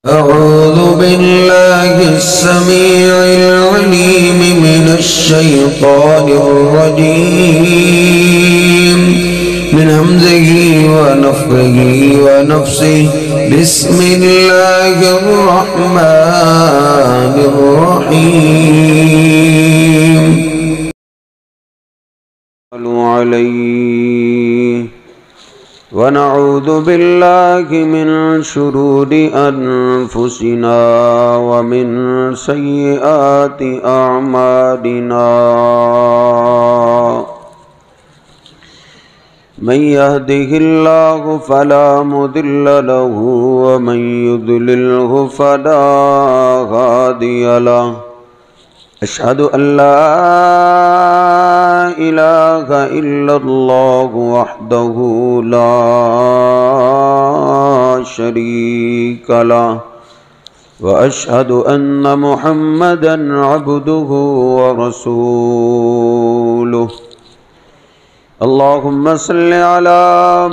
أعوذ بالله السميع العليم من الشيطان الرجيم من همزه ونفخه ونفسه بسم الله الرحمن الرحيم صلوا عليه ونعوذ بالله من شرور أنفسنا ومن سيئات أعمالنا من يهده الله فلا مضل له ومن يضلله فلا هادي له أشهد أن لا إله إلا الله وحده لا شريك له وأشهد أن محمدًا عبده ورسوله اللهم صل على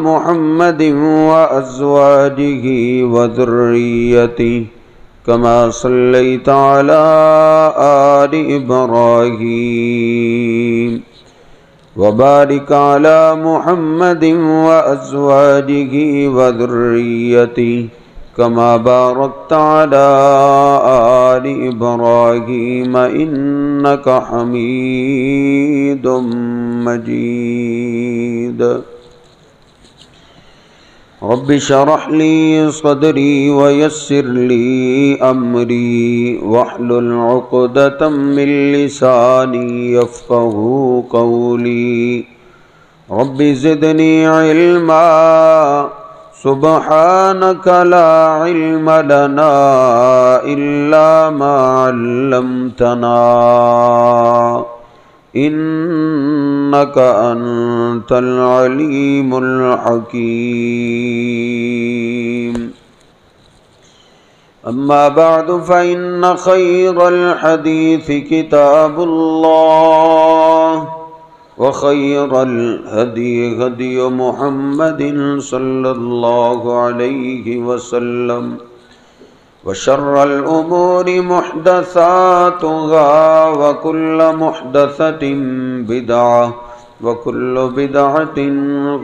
محمد وأزواجه وذريته كما صليت على آل إبراهيم وبارك على محمد وأزواجه وذريته كما باركت على آل إبراهيم إنك حميد مجيد رب اشرح لي صدري ويسر لي أمري واحلل عقدة من لساني يفقهوا قولي رب زدني علما سبحانك لا علم لنا إلا ما علمتنا إنك أنت العليم الحكيم أما بعد فإن خير الحديث كتاب الله وخير الهدي هدي محمد صلى الله عليه وسلم وشر الأمور محدثاتها وكل محدثة بدعة وكل بدعة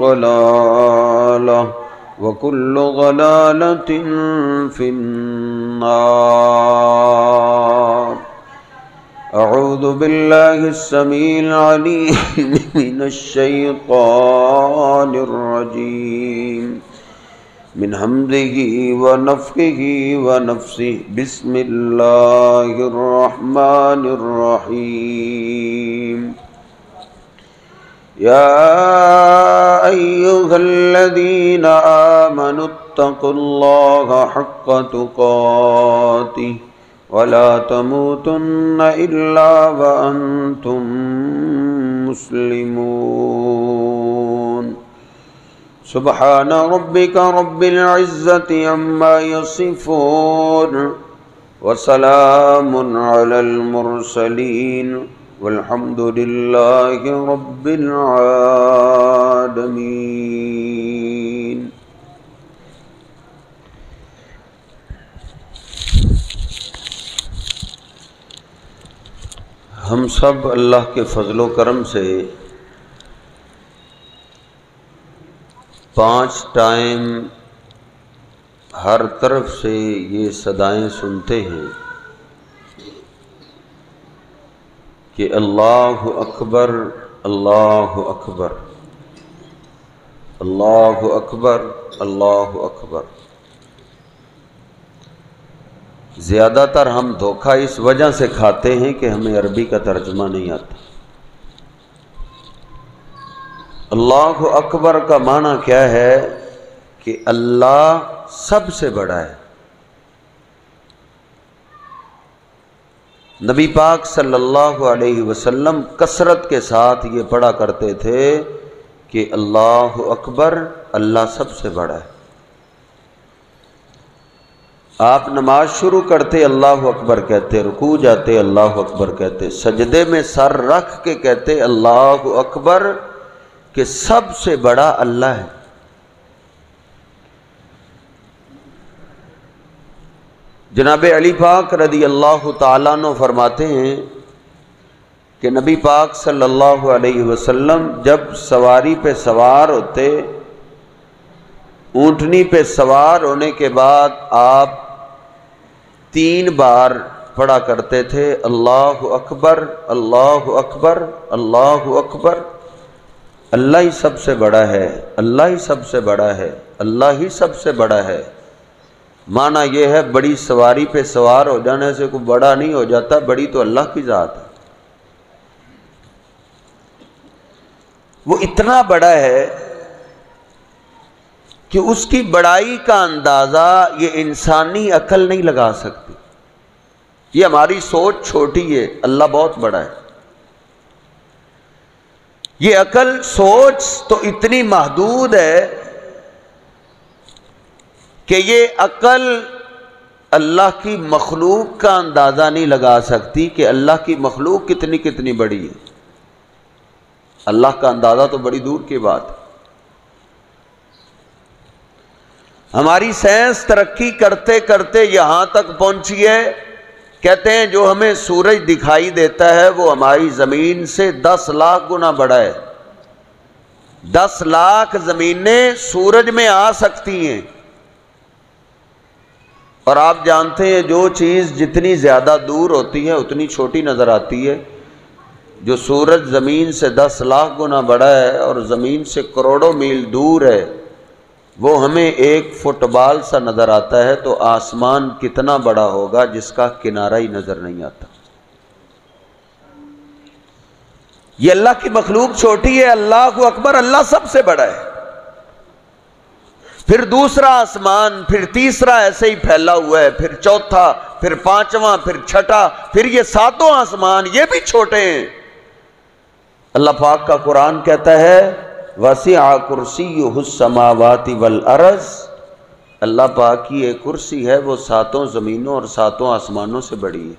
ضلالة وكل ضلالة في النار أعوذ بالله السميع العليم من الشيطان الرجيم من همزه ونفخه ونفسه بسم الله الرحمن الرحيم يا أيها الذين آمنوا اتقوا الله حق تقاته ولا تموتن إلا وأنتم مسلمون سبحان ربك رب العزة عما يصفون وسلام على المرسلين والحمد لله رب العالمين ہم سب اللہ کے فضل و کرم سے 5 ٹائم ہر طرف سے یہ صدائیں سنتے ہیں کہ اللہ اکبر اللہ اکبر اللہ اکبر اللہ اکبر۔ زیادہ تر ہم دھوکہ اس وجہ سے کھاتے ہیں کہ ہمیں عربی کا ترجمہ نہیں آتا۔ اللہ اکبر کا معنی کیا ہے کہ اللہ سب سے بڑا ہے۔ نبی پاک صلی اللہ علیہ وسلم کثرت کے ساتھ یہ پڑھا کرتے تھے کہ اللہ اکبر، اللہ سب سے بڑا ہے۔ آپ نماز شروع کرتے اللہ اکبر کہتے، رکوع جاتے اللہ اکبر کہتے، سجدے میں سر رکھ کے کہتے اللہ اکبر کہ سب سے بڑا اللہ ہے۔ جناب علی پاک رضی اللہ تعالیٰ عنہ فرماتے ہیں کہ نبی پاک صلی اللہ علیہ وسلم جب سواری پہ سوار ہوتے، اونٹنی پہ سوار ہونے کے بعد آپ 3 بار پڑھا کرتے تھے اللہ اکبر اللہ اکبر اللہ اکبر، اللہ ہی سب سے بڑا ہے، اللہ ہی سب سے بڑا ہے، اللہ ہی سب سے بڑا ہے۔ معنی یہ ہے بڑی سواری پہ سوار ہو جانے سے کوئی بڑا نہیں ہو جاتا، بڑی تو اللہ کی ذات ہے۔ وہ اتنا بڑا ہے کہ اس کی بڑائی کا اندازہ یہ انسانی عقل نہیں لگا سکتی، یہ ہماری سوچ چھوٹی ہے، اللہ بہت بڑا ہے۔ یہ عقل سوچ تو اتنی محدود ہے کہ یہ عقل اللہ کی مخلوق کا اندازہ نہیں لگا سکتی کہ اللہ کی مخلوق کتنی کتنی بڑی ہے۔ اللہ کا اندازہ تو بڑی دور کی بات ہے۔ ہماری سائنس ترقی کرتے کرتے یہاں تک پہنچی ہے، کہتے ہیں جو ہمیں سورج دکھائی دیتا ہے وہ ہماری زمین سے 10 لاکھ گنا بڑا ہے۔ 10 لاکھ زمینیں سورج میں آ سکتی ہیں، اور آپ جانتے ہیں جو چیز جتنی زیادہ دور ہوتی ہے اتنی چھوٹی نظر آتی ہے۔ جو سورج زمین سے 10 لاکھ گنا بڑا ہے اور زمین سے کروڑوں میل دور ہے، وہ ہمیں ایک فٹ بال سا نظر آتا ہے، تو آسمان کتنا بڑا ہوگا جس کا کنارہ ہی نظر نہیں آتا۔ یہ اللہ کی مخلوق چھوٹی ہے، اللہ اکبر، اللہ سب سے بڑا ہے۔ پھر دوسرا آسمان، پھر تیسرا ایسے ہی پھیلا ہوا ہے، پھر چوتھا، پھر 5واں، پھر چھٹا، پھر یہ 7 آسمان، یہ بھی چھوٹے ہیں۔ اللہ پاک کا قرآن کہتا ہے وسع کرسیہ السماوات والارض، اللہ پاک کی ایک کرسی ہے، وہ 7 زمینوں اور 7 آسمانوں سے بڑی ہے۔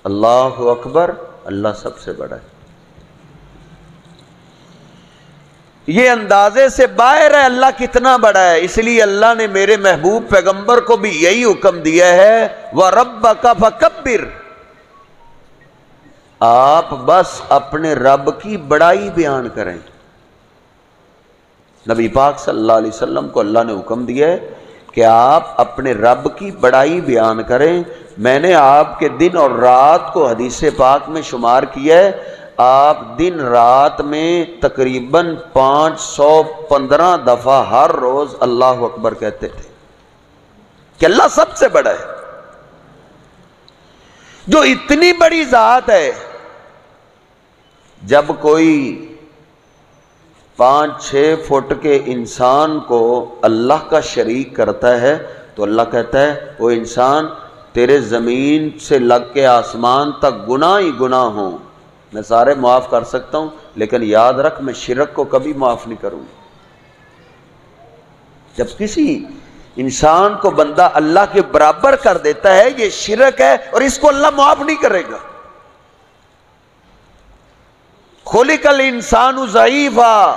اللہ اکبر، اللہ سب سے بڑا ہے۔ یہ اندازے سے باہر ہے اللہ کتنا بڑا ہے، اس لیے اللہ نے میرے محبوب پیغمبر کو بھی یہی حکم دیا ہے وَرَبَّكَ فَكَبِّرْ، آپ بس اپنے رب کی بڑائی بیان کریں۔ نبی پاک صلی اللہ علیہ وسلم کو اللہ نے حکم دیا ہے کہ آپ اپنے رب کی بڑائی بیان کریں۔ میں نے آپ کے دن اور رات کو حدیث پاک میں شمار کیا ہے، آپ دن رات میں تقریباً 515 دفعہ ہر روز اللہ اکبر کہتے تھے کہ اللہ سب سے بڑا ہے۔ جو اتنی بڑی ذات ہے، جب کوئی 5-6 فٹ کے انسان کو اللہ کا شریک کرتا ہے تو اللہ کہتا ہے وہ انسان تیرے زمین سے لگ کے آسمان تک گناہ ہی گناہ ہوں، میں سارے معاف کر سکتا ہوں، لیکن یاد رکھ میں شرک کو کبھی معاف نہیں کروں گا۔ جب کسی انسان کو بندہ اللہ کے برابر کر دیتا ہے، یہ شرک ہے اور اس کو اللہ معاف نہیں کرے گا۔ خلق الانسان ضعیفا،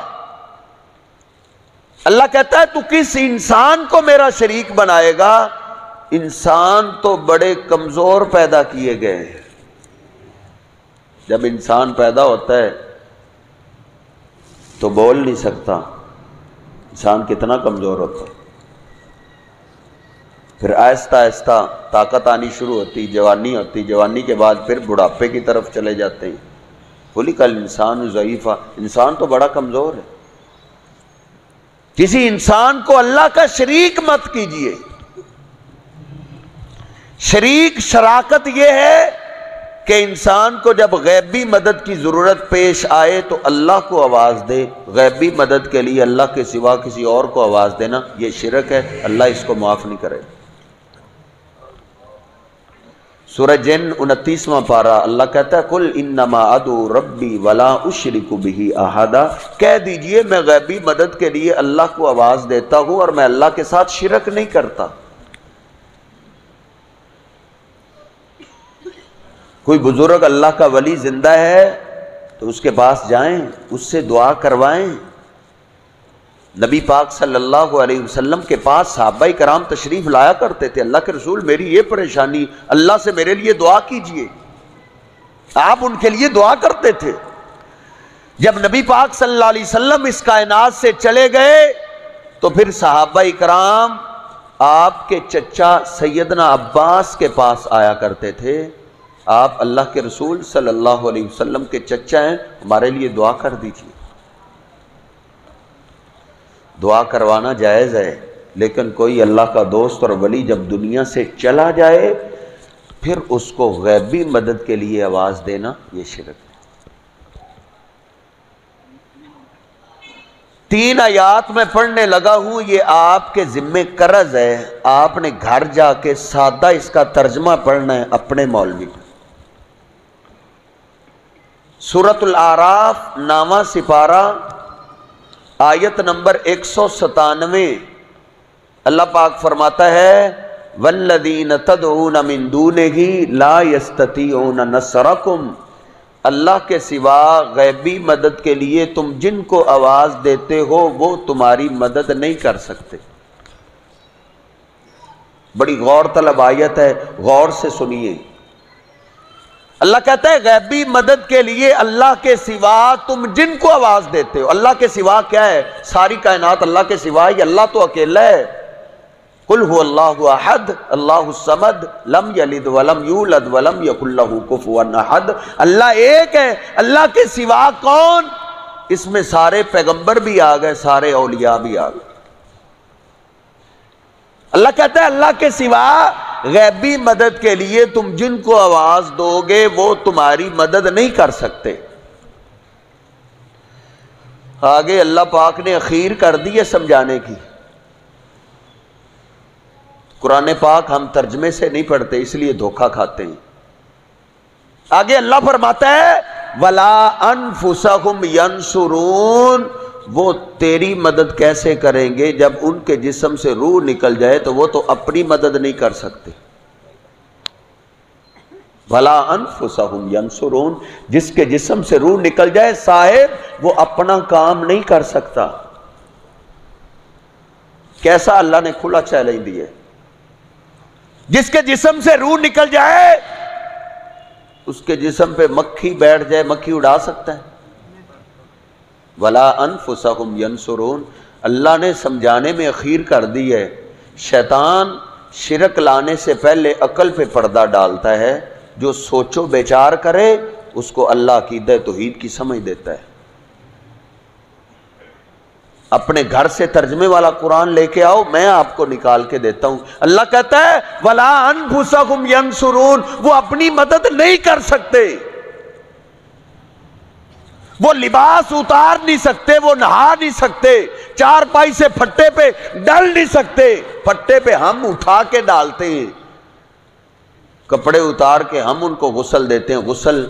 اللہ کہتا ہے تو کس انسان کو میرا شریک بنائے گا؟ انسان تو بڑے کمزور پیدا کیے گئے ہیں۔ جب انسان پیدا ہوتا ہے تو بول نہیں سکتا، انسان کتنا کمزور ہوتا ہے۔ پھر آہستہ آہستہ طاقت آنی شروع ہوتی، جوانی ہوتی، جوانی کے بعد پھر بڑھاپے کی طرف چلے جاتے ہیں۔ خلق الانسان ضعیفا، انسان تو بڑا کمزور ہے۔ کسی انسان کو اللہ کا شریک مت کیجیے۔ شریک شراکت یہ ہے کہ انسان کو جب غیبی مدد کی ضرورت پیش آئے تو اللہ کو آواز دے، غیبی مدد کے لیے اللہ کے سوا کسی اور کو آواز دینا یہ شرک ہے، اللہ اس کو معاف نہیں کرے۔ سورہ جن 29واں پارہ اللہ کہتا ہے قل انما ادعو ربی ولا اشرک بہ احدا، کہہ دیجئے میں غیبی مدد کے لیے اللہ کو آواز دیتا ہوں اور میں اللہ کے ساتھ شرک نہیں کرتا۔ کوئی بزرگ اللہ کا ولی زندہ ہے تو اس کے پاس جائیں، اس سے دعا کروائیں، نبی پاک صلی اللہ علیہ وسلم کے پاس صحابہ کرام تشریف لایا کرتے تھے، اللہ کے رسول میری یہ پریشانی، اللہ سے میرے لیے دعا کیجئے، آپ ان کے لیے دعا کرتے تھے۔ جب نبی پاک صلی اللہ علیہ وسلم اس کائنات سے چلے گئے تو پھر صحابہ کرام آپ کے چچا سیدنا عباس کے پاس آیا کرتے تھے، آپ اللہ کے رسول صلی اللہ علیہ وسلم کے چچا ہیں، ہمارے لیے دعا کر دیجئے۔ دعا کروانا جائز ہے، لیکن کوئی اللہ کا دوست اور ولی جب دنیا سے چلا جائے پھر اس کو غیبی مدد کے لیے آواز دینا یہ شرک ہے۔ 3 آیات میں پڑھنے لگا ہوں، یہ آپ کے ذمہ قرض ہے، آپ نے گھر جا کے سادہ اس کا ترجمہ پڑھنا ہے اپنے مولوی پر۔ سورۃ الاعراف 9واں سپارہ آیت نمبر 197، اللہ پاک فرماتا ہے وَالَّذِينَ تَدْعُونَ مِن دُونِهِ لَا يَسْتَطِيعُونَ نَصْرَكُمْ، اللہ کے سوا غیبی مدد کے لیے تم جن کو آواز دیتے ہو وہ تمہاری مدد نہیں کر سکتے۔ بڑی غور طلب آیت ہے، غور سے سنیے۔ اللہ کہتا ہے غیبی مدد کے لیے اللہ کے سوا تم جن کو آواز دیتے ہو، اللہ کے سوا کیا ہے؟ ساری کائنات اللہ کے سوا ہے، اللہ تو اکیلا ہے۔ قل هو اللہ احد اللہ الصمد لم یلد ولم یولد ولم یکن لہ کفوا احد، اللہ ایک ہے، اللہ کے سوا کون؟ اس میں سارے پیغمبر بھی آ گئے، سارے اولیاء بھی آ گئے۔ اللہ کہتا ہے اللہ کے سوا غیبی مدد کے لیے تم جن کو آواز دو گے وہ تمہاری مدد نہیں کر سکتے۔ آگے اللہ پاک نے اخیر کر دی ہے سمجھانے کی۔ قرآن پاک ہم ترجمے سے نہیں پڑھتے اس لیے دھوکہ کھاتے ہیں۔ آگے اللہ فرماتا ہے وَلَا أَنفُسَهُمْ يَنْصُرُونَ، وہ تیری مدد کیسے کریں گے جب ان کے جسم سے روح نکل جائے تو وہ تو اپنی مدد نہیں کر سکتے۔ وَلَا أَنفُسَهُمْ يَنْصُرُونَ، جس کے جسم سے روح نکل جائے صاحب وہ اپنا کام نہیں کر سکتا۔ کیسا اللہ نے کھلا چیلنج دیا ہے، جس کے جسم سے روح نکل جائے اس کے جسم پہ مکھی بیٹھ جائے مکھی اڑا سکتا ہے؟ وَلَا أَنفُسَهُمْ يَنْصُرُونَ، اللہ نے سمجھانے میں اخیر کر دی ہے۔ شیطان شرک لانے سے پہلے عقل پہ پردہ ڈالتا ہے، جو سوچو بیچار کرے اس کو اللہ عقیدہ توحید کی سمجھ دیتا ہے۔ اپنے گھر سے ترجمے والا قرآن لے کے آؤ، میں آپ کو نکال کے دیتا ہوں۔ اللہ کہتا ہے وَلَا أَنفُسَهُمْ يَنْصُرُونَ، وہ اپنی مدد نہیں کر سکتے، وہ لباس اتار نہیں سکتے، وہ نہا نہیں سکتے، چارپائی سے پھٹے پہ ڈال نہیں سکتے، پھٹے پہ ہم اٹھا کے ڈالتے ہیں، کپڑے اتار کے ہم ان کو غسل دیتے ہیں، غسل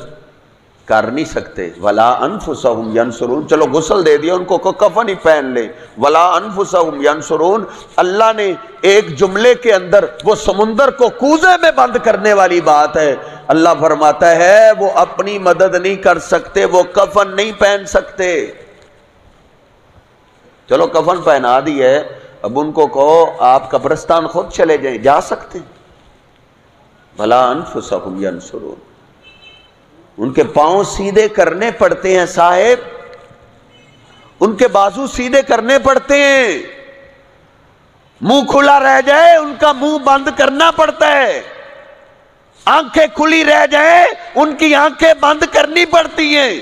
کر نہیں سکتے۔ وَلَا أَنفُسَهُمْ يَنْصُرُونَ، چلو غسل دے دیا ان کو کفن ہی پہن لے۔ وَلَا أَنفُسَهُمْ يَنْصُرُونَ، اللہ نے ایک جملے کے اندر وہ سمندر کو کوزے میں بند کرنے والی بات ہے۔ اللہ فرماتا ہے وہ اپنی مدد نہیں کر سکتے، وہ کفن نہیں پہن سکتے۔ چلو کفن پہنا دی ہے، اب ان کو کہو آپ قبرستان خود چلے جائیں، جا سکتے ہیں؟ وَلَا أَنفُسَهُمْ يَنْصُرُونَ، ان کے پاؤں سیدھے کرنے پڑتے ہیں صاحب، ان کے بازو سیدھے کرنے پڑتے ہیں، منہ کھلا رہ جائے ان کا منہ بند کرنا پڑتا ہے، آنکھیں کھلی رہ جائیں ان کی آنکھیں بند کرنی پڑتی ہیں۔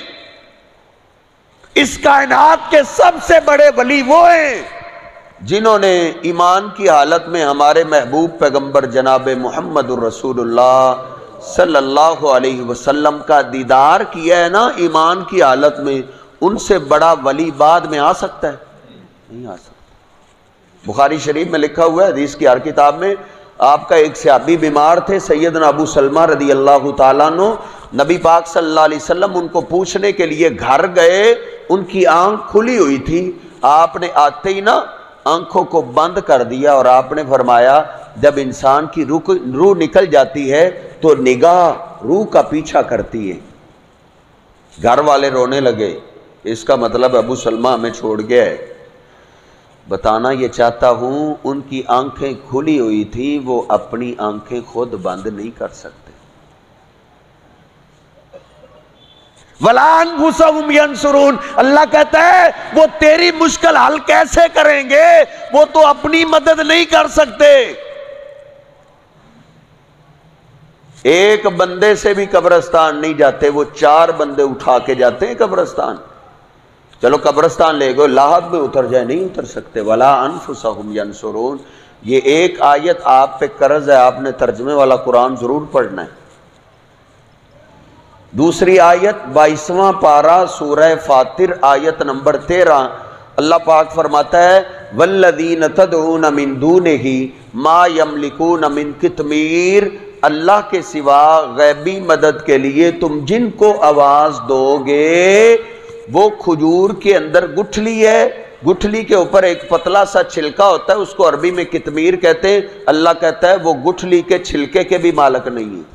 اس کائنات کے سب سے بڑے ولی وہ ہیں جنہوں نے ایمان کی حالت میں ہمارے محبوب پیغمبر جناب محمد الرسول اللہ صلی اللہ علیہ وسلم کا دیدار کیا ہے نا ایمان کی حالت میں، ان سے بڑا ولی بعد میں آ سکتا ہے؟ نہیں آ سکتا۔ بخاری شریف میں لکھا ہوا ہے، حدیث کی ہر کتاب میں، آپ کا ایک صحابی بیمار تھے سیدنا ابو سلمہ رضی اللہ تعالیٰ عنہ، نبی پاک صلی اللہ علیہ وسلم ان کو پوچھنے کے لیے گھر گئے، ان کی آنکھ کھلی ہوئی تھی، آپ نے آتے ہی نا آنکھوں کو بند کر دیا اور آپ نے فرمایا جب انسان کی روح نکل جاتی ہے تو نگاہ روح کا پیچھا کرتی ہے۔ گھر والے رونے لگے، اس کا مطلب ابو سلمہ ہمیں چھوڑ گیا ہے۔ بتانا یہ چاہتا ہوں ان کی آنکھیں کھلی ہوئی تھیں، وہ اپنی آنکھیں خود بند نہیں کر سکتے۔ وَلَا أَنفُسَهُمْ يَنصُرُونَ، اللہ کہتا ہے وہ تیری مشکل حل کیسے کریں گے، وہ تو اپنی مدد نہیں کر سکتے۔ ایک بندے سے بھی قبرستان نہیں جاتے، وہ 4 بندے اٹھا کے جاتے ہیں قبرستان۔ چلو قبرستان لے گو، لاحق میں اتر جائے، نہیں اتر سکتے۔ وَلَا أَنفُسَهُمْ يَنصُرُونَ، یہ ایک آیت آپ پہ قرض ہے، آپ نے ترجمے والا قرآن ضرور پڑھنا ہے۔ دوسری آیت 22واں پارہ سورہ فاطر آیت نمبر 13، اللہ پاک فرماتا ہے وَالَّذِينَ تَدْعُونَ مِن دُونِهِ مَا يَمْلِكُونَ مِن قِطْمِيرٍ، اللہ کے سوا غیبی مدد کے لیے تم جن کو آواز دو گے وہ کھجور کے اندر گٹھلی ہے، گٹھلی کے اوپر ایک پتلا سا چھلکا ہوتا ہے، اس کو عربی میں قطمیر کہتے ہیں۔ اللہ کہتا ہے وہ گٹھلی کے چھلکے کے بھی مالک نہیں ہے۔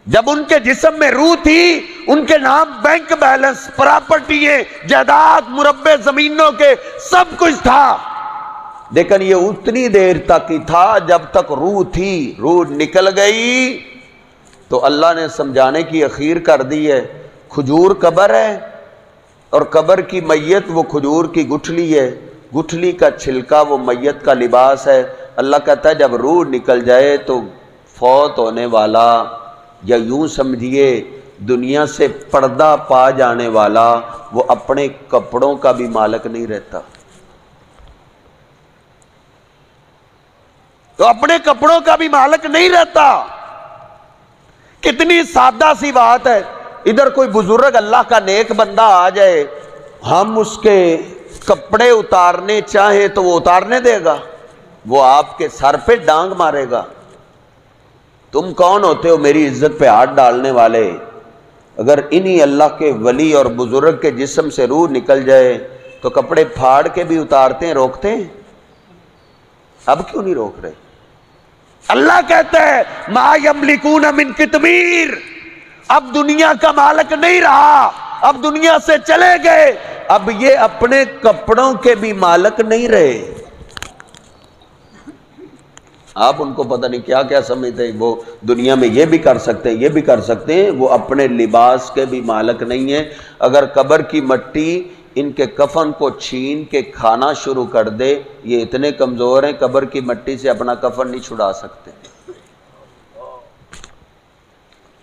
جب ان کے جسم میں روح تھی، ان کے نام بینک بیلنس، پراپرٹییں، جائیداد، مربع زمینوں کے سب کچھ تھا، لیکن یہ اتنی دیر تک ہی تھا جب تک روح تھی۔ روح نکل گئی تو اللہ نے سمجھانے کی اخیر کر دی ہے، کھجور قبر ہے اور قبر کی میت وہ کھجور کی گٹھلی ہے، گٹھلی کا چھلکا وہ میت کا لباس ہے۔ اللہ کہتا ہے جب روح نکل جائے تو فوت ہونے والا، یا یوں سمجھیے دنیا سے پردہ پا جانے والا، وہ اپنے کپڑوں کا بھی مالک نہیں رہتا۔ تو اپنے کپڑوں کا بھی مالک نہیں رہتا۔ کتنی سادہ سی بات ہے، ادھر کوئی بزرگ اللہ کا نیک بندہ آ جائے، ہم اس کے کپڑے اتارنے چاہیں تو وہ اتارنے دے گا؟ وہ آپ کے سر پہ ڈانگ مارے گا۔ تم کون ہوتے ہو میری عزت پہ ہاتھ ڈالنے والے؟ اگر انہی اللہ کے ولی اور بزرگ کے جسم سے روح نکل جائے تو کپڑے پھاڑ کے بھی اتارتے ہیں، روکتے ہیں؟ اب کیوں نہیں روک رہے؟ اللہ کہتا ہے ما یملکون من قطمیر، اب دنیا کا مالک نہیں رہا، اب دنیا سے چلے گئے، اب یہ اپنے کپڑوں کے بھی مالک نہیں رہے۔ آپ ان کو پتہ نہیں کیا کیا سمجھتے ہیں، وہ دنیا میں یہ بھی کر سکتے ہیں، یہ بھی کر سکتے ہیں، وہ اپنے لباس کے بھی مالک نہیں ہیں۔ اگر قبر کی مٹی ان کے کفن کو چھین کے کھانا شروع کر دے، یہ اتنے کمزور ہیں قبر کی مٹی سے اپنا کفن نہیں چھڑا سکتے۔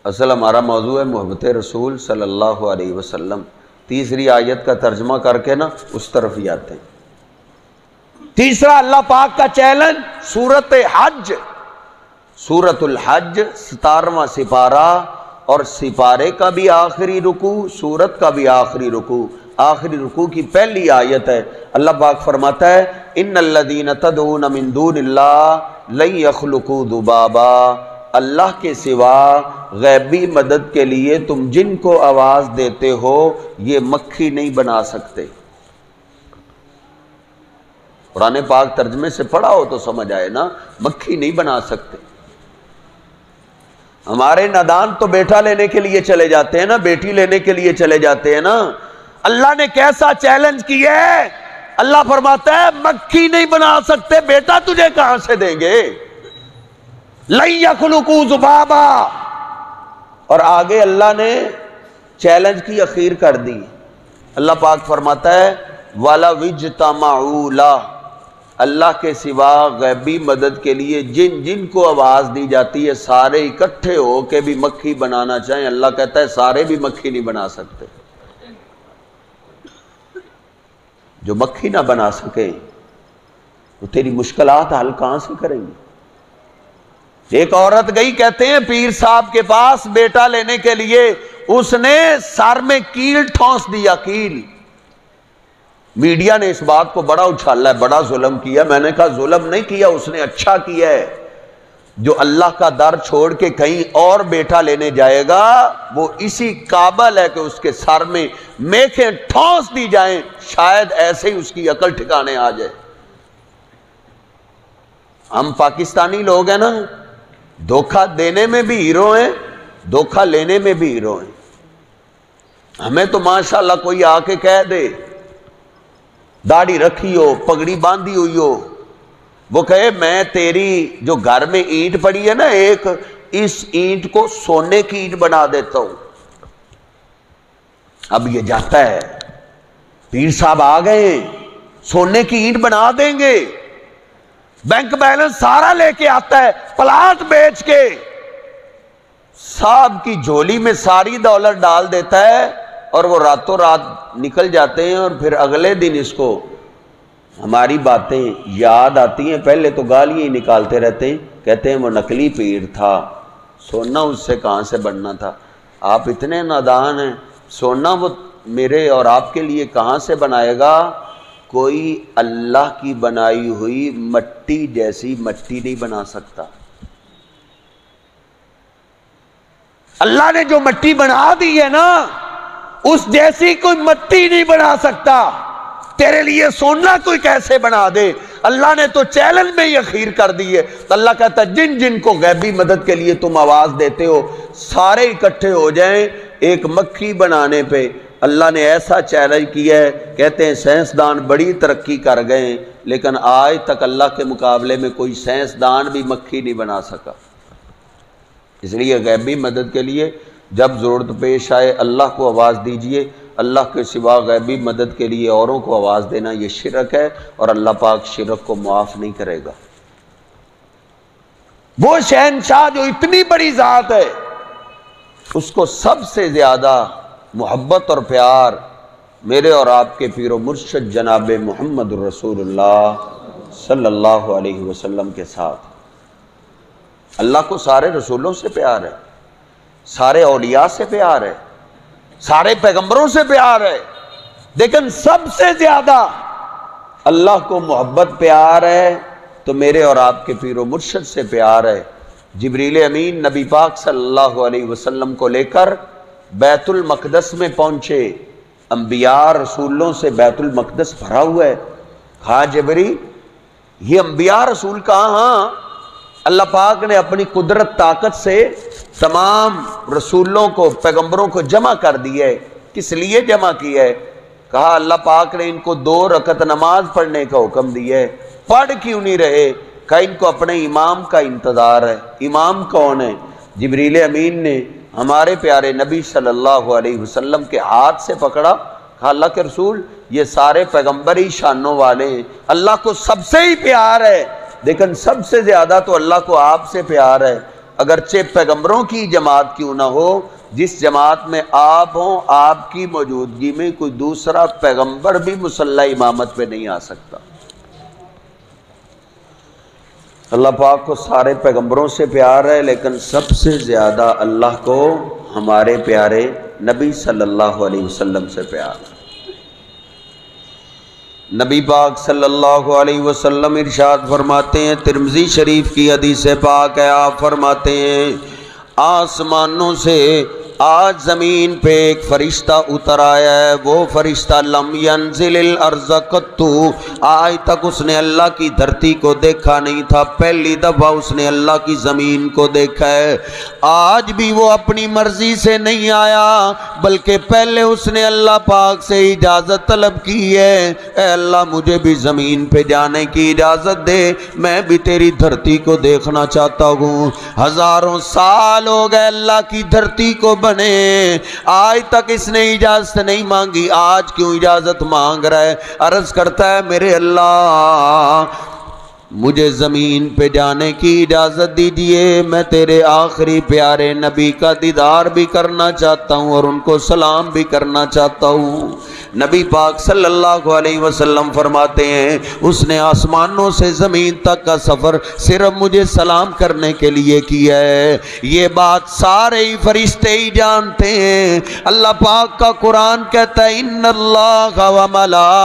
اصل ہمارا موضوع ہے محبت رسول صلی اللہ علیہ وسلم۔ تیسری آیت کا ترجمہ کر کے نا اس طرف ہی آتے ہیں۔ تیسرا اللہ پاک کا چیلنج سورت حج، سورت الحج 17واں سپارہ، اور سپارے کا بھی آخری رکوع، سورت کا بھی آخری رکوع، آخری رکوع کی پہلی آیت ہے۔ اللہ پاک فرماتا ہے ان الذین تدعون من دون اللہ لن یخلقوا ذبابا، اللہ کے سوا غیبی مدد کے لیے تم جن کو آواز دیتے ہو یہ مکھی نہیں بنا سکتے۔ قرآن پاک ترجمے سے پڑھا ہو تو سمجھ آئے نا، مکھی نہیں بنا سکتے۔ ہمارے نادان تو بیٹا لینے کے لیے چلے جاتے ہیں نا، بیٹی لینے کے لیے چلے جاتے ہیں نا۔ اللہ نے کیسا چیلنج کیا ہے، اللہ فرماتا ہے مکھی نہیں بنا سکتے، بیٹا تجھے کہاں سے دیں گے؟ لن یخلقوا ذبابا، اور آگے اللہ نے چیلنج کی اخیر کر دی۔ اللہ پاک فرماتا ہے وَلَوِ اجْتَمَعُوا لَهُ، اللہ کے سوا غیبی مدد کے لیے جن جن کو آواز دی جاتی ہے سارے اکٹھے ہو کے بھی مکھی بنانا چاہیں، اللہ کہتا ہے سارے بھی مکھی نہیں بنا سکتے۔ جو مکھی نہ بنا سکے وہ تیری مشکلات حل کہاں سے کریں گے؟ ایک عورت گئی، کہتے ہیں پیر صاحب کے پاس بیٹا لینے کے لیے، اس نے سر میں کیل ٹھونس دیا، کیل۔ میڈیا نے اس بات کو بڑا اچھالا ہے، بڑا ظلم کیا۔ میں نے کہا ظلم نہیں کیا، اس نے اچھا کیا ہے۔ جو اللہ کا در چھوڑ کے کہیں اور بیٹا لینے جائے گا وہ اسی قابل ہے کہ اس کے سر میں میخیں ٹھونس دی جائیں، شاید ایسے ہی اس کی عقل ٹھکانے آ جائے۔ ہم پاکستانی لوگ ہیں نا، دھوکہ دینے میں بھی ہیرو ہیں، دھوکہ لینے میں بھی ہیرو ہیں۔ ہمیں تو ماشاءاللہ کوئی آ کے کہہ دے داڑھی رکھی ہو، پگڑی باندھی ہوئی ہو، وہ کہے میں تیری جو گھر میں اینٹ پڑی ہے نا ایک، اس اینٹ کو سونے کی اینٹ بنا دیتا ہوں۔ اب یہ جاتا ہے، پیر صاحب آ گئے، سونے کی اینٹ بنا دیں گے، بینک بیلنس سارا لے کے آتا ہے، پلاٹ بیچ کے صاحب کی جھولی میں ساری دولت ڈال دیتا ہے، اور وہ راتوں رات نکل جاتے ہیں، اور پھر اگلے دن اس کو ہماری باتیں یاد آتی ہیں، پہلے تو گالیاں ہی نکالتے رہتے ہیں، کہتے ہیں وہ نقلی پیر تھا، سونا اس سے کہاں سے بننا تھا۔ آپ اتنے نادان ہیں، سونا وہ میرے اور آپ کے لیے کہاں سے بنائے گا؟ کوئی اللہ کی بنائی ہوئی مٹی جیسی مٹی نہیں بنا سکتا۔ اللہ نے جو مٹی بنا دی ہے نا، اس جیسی کوئی مٹی نہیں بنا سکتا۔ تیرے لیے سونا کوئی کیسے بنا دے؟ اللہ نے تو چیلنج میں ہی اخیر کر دی ہے۔ اللہ کہتا ہے جن جن کو غیبی مدد کے لیے تم آواز دیتے ہو، سارے اکٹھے ہو جائیں ایک مکھی بنانے پہ۔ اللہ نے ایسا چیلنج کیا ہے، کہتے ہیں سائنسدان بڑی ترقی کر گئے ہیں، لیکن آج تک اللہ کے مقابلے میں کوئی سائنسدان بھی مکھی نہیں بنا سکا۔ اس لیے غیبی مدد کے لیے جب ضرورت پیش آئے اللہ کو آواز دیجئے۔ اللہ کے سوا غیبی مدد کے لیے اوروں کو آواز دینا یہ شرک ہے، اور اللہ پاک شرک کو معاف نہیں کرے گا۔ وہ شہنشاہ جو اتنی بڑی ذات ہے، اس کو سب سے زیادہ محبت اور پیار میرے اور آپ کے پیر و مرشد جناب محمد رسول اللہ صلی اللہ علیہ وسلم کے ساتھ۔ اللہ کو سارے رسولوں سے پیار ہے، سارے اولیاء سے پیار ہے، سارے پیغمبروں سے پیار ہے، لیکن سب سے زیادہ اللہ کو محبت پیار ہے تو میرے اور آپ کے پیر و مرشد سے پیار ہے۔ جبریل امین نبی پاک صلی اللہ علیہ وسلم کو لے کر بیت المقدس میں پہنچے، انبیاء رسولوں سے بیت المقدس بھرا ہوا ہے۔ ہاں جبریل، یہ انبیاء رسول کہاں؟ ہاں، اللہ پاک نے اپنی قدرت طاقت سے تمام رسولوں کو، پیغمبروں کو جمع کر دیا ہے۔ کس لیے جمع کیا ہے؟ کہا اللہ پاک نے ان کو 2 رکعت نماز پڑھنے کا حکم دیا ہے، پڑھ کیوں نہیں رہے؟ کہا ان کو اپنے امام کا انتظار ہے۔ امام کون ہے؟ جبریل امین نے ہمارے پیارے نبی صلی اللہ علیہ وسلم کے ہاتھ سے پکڑا، کہا اللہ کے رسول یہ سارے پیغمبر ہی شانوں والے ہیں، اللہ کو سب سے ہی پیار ہے، لیکن سب سے زیادہ تو اللہ کو آپ سے پیار ہے۔ اگرچہ پیغمبروں کی جماعت کیوں نہ ہو، جس جماعت میں آپ ہوں، آپ کی موجودگی میں کوئی دوسرا پیغمبر بھی مصلی امامت پہ نہیں آ سکتا۔ اللہ پاک کو سارے پیغمبروں سے پیار ہے، لیکن سب سے زیادہ اللہ کو ہمارے پیارے نبی صلی اللہ علیہ وسلم سے پیار ہے۔ نبی پاک صلی اللہ علیہ وسلم ارشاد فرماتے ہیں، ترمذی شریف کی حدیث پاک ہے، آپ فرماتے ہیں آسمانوں سے آج زمین پہ ایک فرشتہ اتر آیا ہے، وہ فرشتہ لم ینزل الارض قط، آج تک اس نے اللہ کی دھرتی کو دیکھا نہیں تھا، پہلی دفعہ اس نے اللہ کی زمین کو دیکھا ہے۔ آج بھی وہ اپنی مرضی سے نہیں آیا، بلکہ پہلے اس نے اللہ پاک سے اجازت طلب کی ہے، اے اللہ مجھے بھی زمین پہ جانے کی اجازت دے، میں بھی تیری دھرتی کو دیکھنا چاہتا ہوں۔ ہزاروں سال ہو گئے اللہ کی دھرتی کو بنے، آج تک اس نے اجازت نہیں مانگی، آج کیوں اجازت مانگ رہا ہے؟ عرض کرتا ہے میرے اللہ مجھے زمین پہ جانے کی اجازت دیجئے، میں تیرے آخری پیارے نبی کا دیدار بھی کرنا چاہتا ہوں اور ان کو سلام بھی کرنا چاہتا ہوں۔ نبی پاک صلی اللہ علیہ وسلم فرماتے ہیں اس نے آسمانوں سے زمین تک کا سفر صرف مجھے سلام کرنے کے لیے کیا ہے۔ یہ بات سارے ہی فرشتے ہی جانتے ہیں۔ اللہ پاک کا قرآن کہتا ہے ان اللہ و ملائکتہ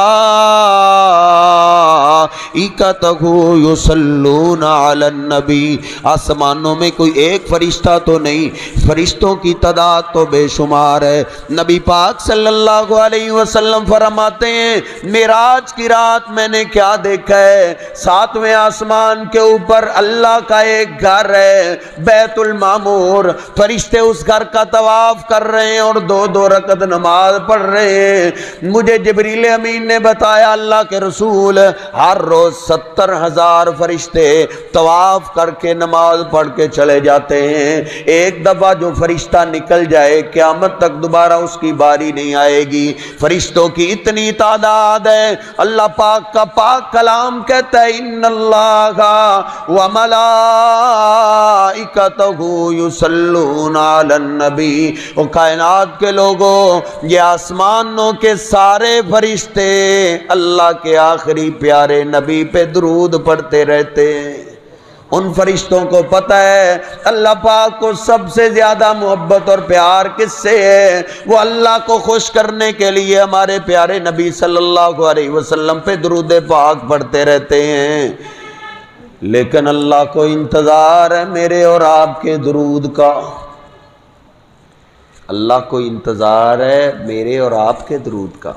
یصلون علی النبی، آسمانوں میں کوئی ایک فرشتہ تو نہیں، فرشتوں کی تعداد تو بے شمار ہے۔ نبی پاک صلی اللہ علیہ وسلم فرماتے ہیں معراج کی رات میں نے کیا دیکھا ہے، 7ویں آسمان کے اوپر اللہ کا ایک گھر ہے بیت المعمور، فرشتے اس گھر کا طواف کر رہے ہیں اور 2 رکعت نماز پڑھ رہے ہیں۔ مجھے جبریل امین نے بتایا اللہ کے رسول ہر روز 70,000 فرشتے طواف کر کے نماز پڑھ کے چلے جاتے ہیں، ایک دفعہ جو فرشتہ نکل جائے قیامت تک دوبارہ اس کی باری نہیں آئے گی۔ فرشتوں کی اتنی تعداد ہے، اللہ پاک کا پاک کلام کہتا ہے ان اللہ وملائکتہ یصلون علی النبی، او کائنات کے لوگوں یہ آسمانوں کے سارے فرشتے اللہ کے آخری پیارے نبی پہ درود پڑھتے رہتے ہیں۔ ان فرشتوں کو پتہ ہے اللہ پاک کو سب سے زیادہ محبت اور پیار کس سے ہے، وہ اللہ کو خوش کرنے کے لیے ہمارے پیارے نبی صلی اللہ علیہ وسلم پہ درود پاک پڑھتے رہتے ہیں۔ لیکن اللہ کو انتظار ہے میرے اور آپ کے درود کا، اللہ کو انتظار ہے میرے اور آپ کے درود کا۔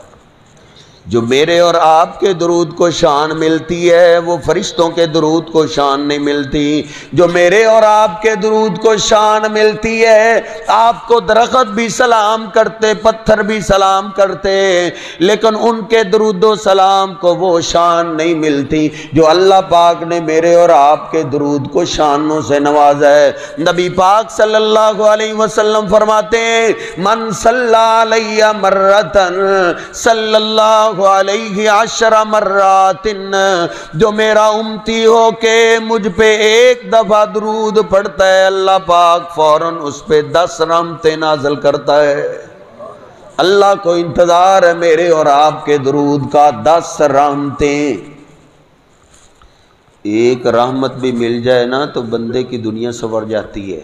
جو میرے اور آپ کے درود کو شان ملتی ہے وہ فرشتوں کے درود کو شان نہیں ملتی۔ جو میرے اور آپ کے درود کو شان ملتی ہے، آپ کو درخت بھی سلام کرتے، پتھر بھی سلام کرتے، لیکن ان کے درود و سلام کو وہ شان نہیں ملتی جو اللہ پاک نے میرے اور آپ کے درود کو شانوں سے نوازا ہے۔ نبی پاک صلی اللہ علیہ وسلم فرماتے ہیں من صلی علیہ مرتن صلی اللہ علیہ 10 مرات، جو میرا امتی ہو کے مجھ پہ ایک دفعہ درود پڑھتا ہے اللہ پاک فوراً اس پہ 10 رحمتیں نازل کرتا ہے۔ اللہ کو انتظار ہے میرے اور آپ کے درود کا، 10 رحمتیں۔ ایک رحمت بھی مل جائے نا تو بندے کی دنیا سنور جاتی ہے،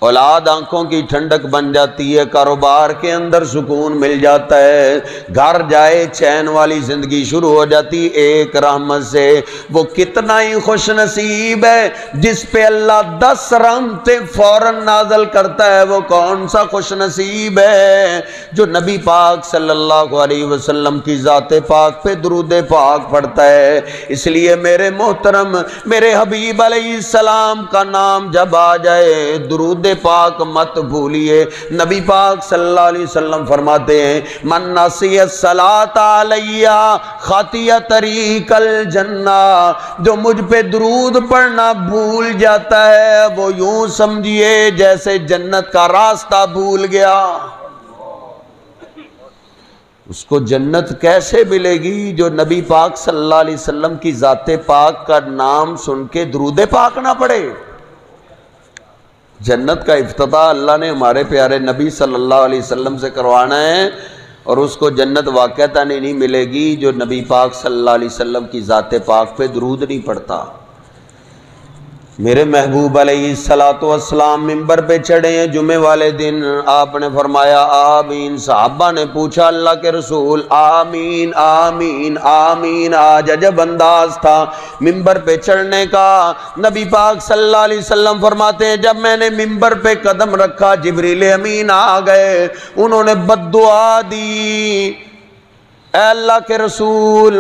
اولاد آنکھوں کی ٹھنڈک بن جاتی ہے، کاروبار کے اندر سکون مل جاتا ہے، گھر جائے چین والی زندگی شروع ہو جاتی ایک رحمت سے۔ وہ کتنا ہی خوش نصیب ہے جس پہ اللہ 10 رحمتیں فوراً نازل کرتا ہے، وہ کون سا خوش نصیب ہے جو نبی پاک صلی اللہ علیہ وسلم کی ذات پاک پہ درود پاک پڑھتا ہے۔ اس لیے میرے محترم، میرے حبیب علیہ السلام کا نام جب آ جائے درود پاک مت بھولیے۔ نبی پاک صلی اللہ علیہ وسلم فرماتے ہیں من نسی الصلاۃ علیہ خطی طریق الجنہ، جو مجھ پہ درود پڑھنا بھول جاتا ہے وہ یوں سمجھیے جیسے جنت کا راستہ بھول گیا۔ اس کو جنت کیسے ملے گی جو نبی پاک صلی اللہ علیہ وسلم کی ذات پاک کا نام سن کے درود پاک نہ پڑھے؟ جنت کا افتتاح اللہ نے ہمارے پیارے نبی صلی اللہ علیہ وسلم سے کروانا ہے، اور اس کو جنت واقعتاً نہیں ملے گی جو نبی پاک صلی اللہ علیہ وسلم کی ذات پاک پہ درود نہیں پڑھتا۔ میرے محبوب علیہ الصلوۃ والسلام ممبر پہ چڑھے ہیں جمعے والے دن، آپ نے فرمایا آمین۔ صحابہ نے پوچھا اللہ کے رسول آمین آمین آمین، آج عجب انداز تھا ممبر پہ چڑھنے کا۔ نبی پاک صلی اللہ علیہ وسلم فرماتے ہیں جب میں نے ممبر پہ قدم رکھا جبریل امین آ گئے، انہوں نے بد دعا دی، اے اللہ کے رسول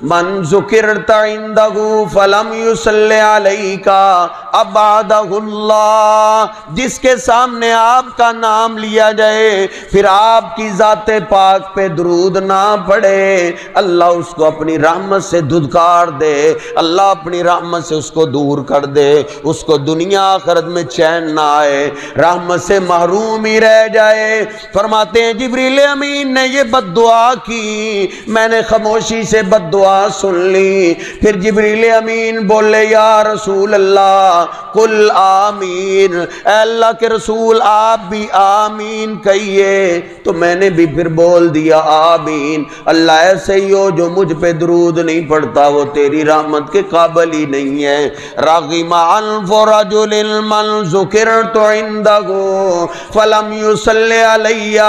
من ذکرت عندہ فلم یصلی علیک ابعدہ اللہ، جس کے سامنے آپ کا نام لیا جائے پھر آپ کی ذات پاک پہ درود نہ پڑھے، اللہ اس کو اپنی رحمت سے دھدکار دے، اللہ اپنی رحمت سے اس کو دور کر دے، اس کو دنیا آخرت میں چین نہ آئے، رحمت سے محروم ہی رہ جائے۔ فرماتے ہیں جبریل امین نے یہ بد دعا کی، میں نے خاموشی سے بد دعا سن لی۔ پھر جبریل امین بولے یا رسول اللہ قل آمین، اے اللہ کے رسول آپ بھی آمین کہیے، تو میں نے بھی پھر بول دیا آمین۔ اللہ ایسے ہی ہو جو مجھ پہ درود نہیں پڑھتا وہ تیری رحمت کے قابل ہی نہیں ہے۔ راغم عنف رجل من ذکرت عندہ فلم یصلی علیہ،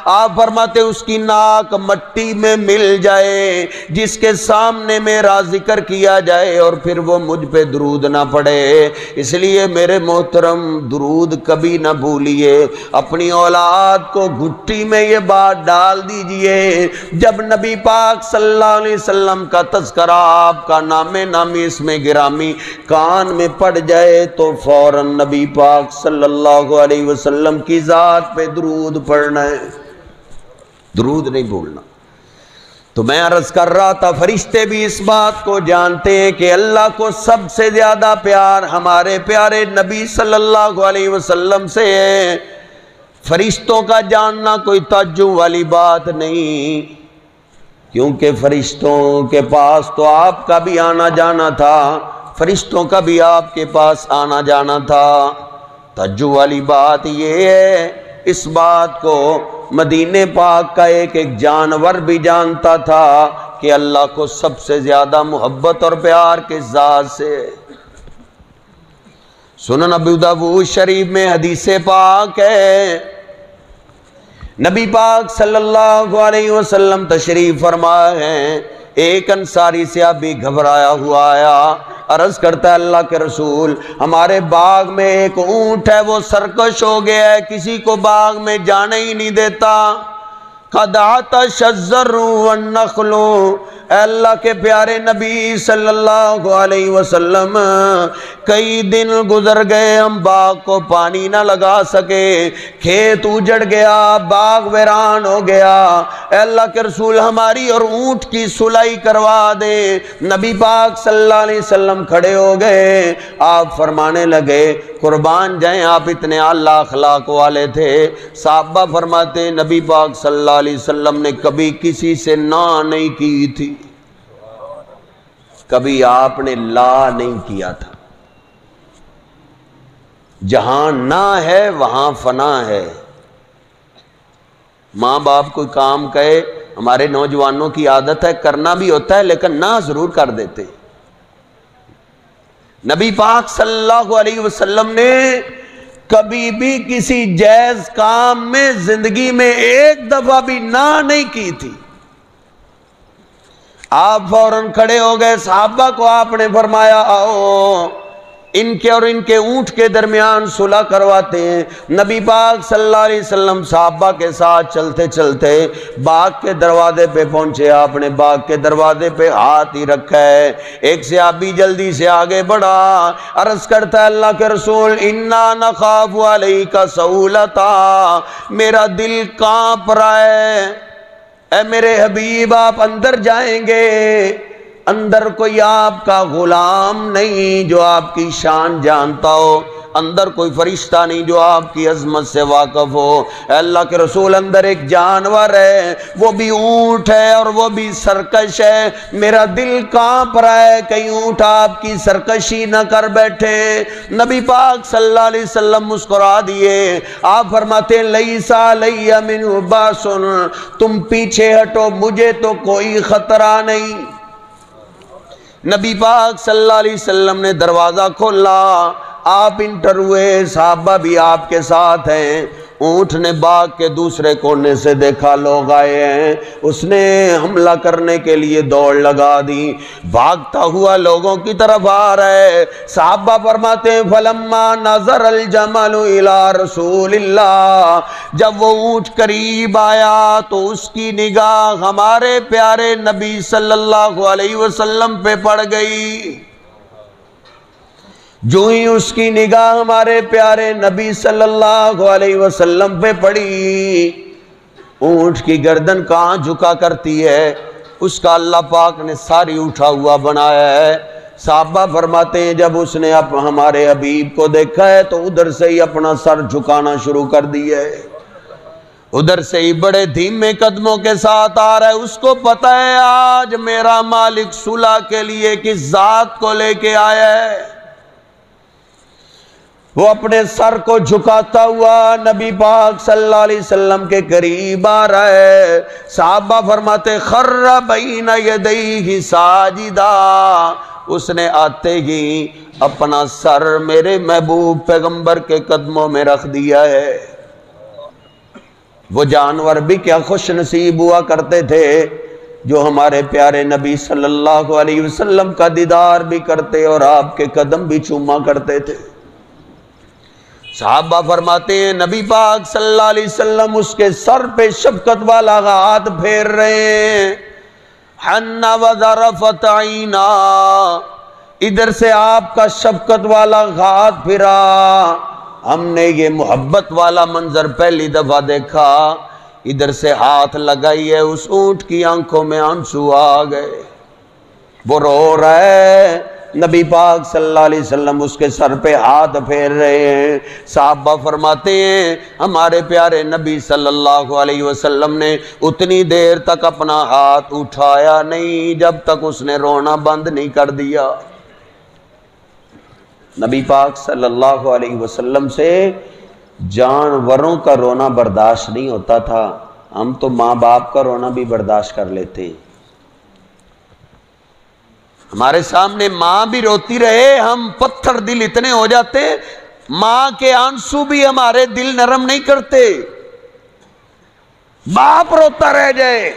آپ فرماتے اس کی ناک مٹی میں مل جائے جس کے سامنے میرا ذکر کیا جائے اور پھر وہ مجھ پہ درود نہ پڑے۔ اس لیے میرے محترم درود کبھی نہ بھولیے، اپنی اولاد کو گھٹی میں یہ بات ڈال دیجئے، جب نبی پاک صلی اللہ علیہ وسلم کا تذکرہ، آپ کا نام نامی اسم گرامی کان میں پڑ جائے تو فوراً نبی پاک صلی اللہ علیہ وسلم کی ذات پہ درود پڑھنا ہے، درود نہیں بھولنا۔ تو میں عرض کر رہا تھا فرشتے بھی اس بات کو جانتے ہیں کہ اللہ کو سب سے زیادہ پیار ہمارے پیارے نبی صلی اللہ علیہ وسلم سے ہے۔ فرشتوں کا جاننا کوئی تعجب والی بات نہیں، کیونکہ فرشتوں کے پاس تو آپ کا بھی آنا جانا تھا، فرشتوں کا بھی آپ کے پاس آنا جانا تھا۔ تعجب والی بات یہ ہے، اس بات کو مدینے پاک کا ایک ایک جانور بھی جانتا تھا کہ اللہ کو سب سے زیادہ محبت اور پیار کس ذات سے۔ سنن ابو داؤد شریف میں حدیث پاک ہے، نبی پاک صلی اللہ علیہ وسلم تشریف فرما ہے، ایک انصاری صحابی گھبرایا ہوا آیا، عرض کرتا ہے اللہ کے رسول ہمارے باغ میں ایک اونٹ ہے، وہ سرکش ہو گیا ہے، کسی کو باغ میں جانے ہی نہیں دیتا۔ قد عطش الزرع والنخل، اے اللہ کے پیارے نبی صلی اللہ علیہ وسلم کئی دن گزر گئے، ہم باغ کو پانی نہ لگا سکے، کھیت اجڑ گیا، باغ ویران ہو گیا، اے اللہ کے رسول ہماری اور اونٹ کی صلح کروا دے۔ نبی پاک صلی اللہ علیہ وسلم کھڑے ہو گئے، آپ فرمانے لگے قربان جائیں آپ اتنے اعلیٰ اخلاق والے تھے۔ صحابہ فرماتے نبی پاک صلی اللہ علیہ وسلم نے کبھی کسی سے نہ نہیں کی تھی، کبھی آپ نے لا نہیں کیا تھا۔ جہاں نہ ہے وہاں فنا ہے۔ ماں باپ کوئی کام کہے، ہمارے نوجوانوں کی عادت ہے کرنا بھی ہوتا ہے لیکن نہ ضرور کر دیتے۔ نبی پاک صلی اللہ علیہ وسلم نے کبھی بھی کسی جائز کام میں زندگی میں ایک دفعہ بھی نہ نہیں کی تھی۔ آپ فوراً کھڑے ہو گئے، صحابہ کو آپ نے فرمایا آؤ ان کے اور ان کے اونٹ کے درمیان صلح کرواتے ہیں۔ نبی پاک صلی اللہ علیہ وسلم صحابہ کے ساتھ چلتے چلتے باغ کے دروازے پہ پہنچے، آپ نے باغ کے دروازے پہ ہاتھ ہی رکھا ہے، ایک صحابی جلدی سے آگے بڑھا، عرض کرتا ہے اللہ کے رسول انا نخاف علیک سہولتا، میرا دل کانپ رہا ہے، اے میرے حبیب آپ اندر جائیں گے، اندر کوئی آپ کا غلام نہیں جو آپ کی شان جانتا ہو، اندر کوئی فرشتہ نہیں جو آپ کی عظمت سے واقف ہو، اے اللہ کے رسول اندر ایک جانور ہے، وہ بھی اونٹ ہے اور وہ بھی سرکش ہے، میرا دل کانپ رہا ہے کہیں اونٹ آپ کی سرکشی نہ کر بیٹھے۔ نبی پاک صلی اللہ علیہ وسلم مسکرا دیے، آپ فرماتے ہیں لیسا علی منہ باس، تم پیچھے ہٹو مجھے تو کوئی خطرہ نہیں۔ نبی پاک صلی اللہ علیہ وسلم نے دروازہ کھولا، آپ انٹر ہوئے، صحابہ بھی آپ کے ساتھ ہیں، اونٹ نے باغ کے دوسرے کونے سے دیکھا لوگ آئے ہیں، اس نے حملہ کرنے کے لیے دوڑ لگا دی، بھاگتا ہوا لوگوں کی طرف آ رہا ہے۔ صحابہ فرماتے ہیں فلما نظر الجمل الى رسول اللہ، جب وہ اونٹ قریب آیا تو اس کی نگاہ ہمارے پیارے نبی صلی اللہ علیہ وسلم پہ پڑ گئی۔ جو ہی اس کی نگاہ ہمارے پیارے نبی صلی اللہ علیہ وسلم پہ پڑی، اونٹ کی گردن کہاں جھکا کرتی ہے، اس کا اللہ پاک نے ساری اٹھا ہوا بنایا ہے۔ صحابہ فرماتے ہیں جب اس نے ہمارے حبیب کو دیکھا ہے تو ادھر سے ہی اپنا سر جھکانا شروع کر دیا ہے، ادھر سے ہی بڑے دھیمے قدموں کے ساتھ آ رہا ہے۔ اس کو پتہ ہے آج میرا مالک صلح کے لیے کس ذات کو لے کے آیا ہے۔ وہ اپنے سر کو جھکاتا ہوا نبی پاک صلی اللہ علیہ وسلم کے قریب آ رہا ہے۔ صحابہ فرماتے خر بین یدیہ ساجدا، اس نے آتے ہی اپنا سر میرے محبوب پیغمبر کے قدموں میں رکھ دیا ہے۔ وہ جانور بھی کیا خوش نصیب ہوا کرتے تھے جو ہمارے پیارے نبی صلی اللہ علیہ وسلم کا دیدار بھی کرتے اور آپ کے قدم بھی چوما کرتے تھے۔ صحابہ فرماتے ہیں نبی پاک صلی اللہ علیہ وسلم اس کے سر پہ شفقت والا ہاتھ پھیر رہے ہیں، حن وظرفت عینا، ادھر سے آپ کا شفقت والا ہاتھ پھرا، ہم نے یہ محبت والا منظر پہلی دفعہ دیکھا، ادھر سے ہاتھ لگائی ہے، اس اونٹ کی آنکھوں میں آنسو آ گئے، وہ رو رہا ہے، نبی پاک صلی اللہ علیہ وسلم اس کے سر پہ ہاتھ پھیر رہے ہیں۔ صحابہ فرماتے ہیں ہمارے پیارے نبی صلی اللہ علیہ وسلم نے اتنی دیر تک اپنا ہاتھ اٹھایا نہیں جب تک اس نے رونا بند نہیں کر دیا۔ نبی پاک صلی اللہ علیہ وسلم سے جانوروں کا رونا برداشت نہیں ہوتا تھا، ہم تو ماں باپ کا رونا بھی برداشت کر لیتے ہیں، ہمارے سامنے ماں بھی روتی رہے ہم پتھر دل اتنے ہو جاتے، ماں کے آنسو بھی ہمارے دل نرم نہیں کرتے، باپ روتا رہ جائے،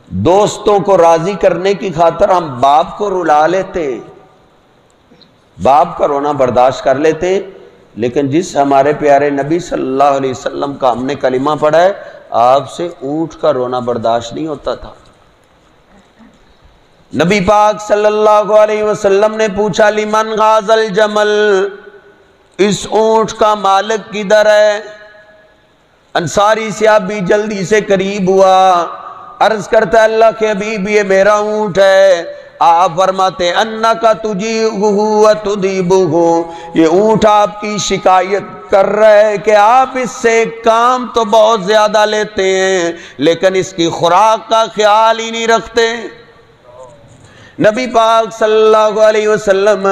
دوستوں کو راضی کرنے کی خاطر ہم باپ کو رلا لیتے، باپ کا رونا برداشت کر لیتے، لیکن جس ہمارے پیارے نبی صلی اللہ علیہ وسلم کا ہم نے کلمہ پڑھا ہے، آپ سے اونٹ کا رونا برداشت نہیں ہوتا تھا۔ نبی پاک صلی اللہ علیہ وسلم نے پوچھا لمن غاز الجمل، اس اونٹ کا مالک کدھر ہے؟ انصاری صحابی جلدی سے قریب ہوا، عرض کرتا ہے اللہ کے حبیب یہ میرا اونٹ ہے۔ آپ فرماتے ہیں انکا تجیبہ و تدیبہ، یہ اونٹ آپ کی شکایت کر رہا ہے کہ آپ اس سے کام تو بہت زیادہ لیتے ہیں لیکن اس کی خوراک کا خیال ہی نہیں رکھتے۔ نبی پاک صلی اللہ علیہ وسلم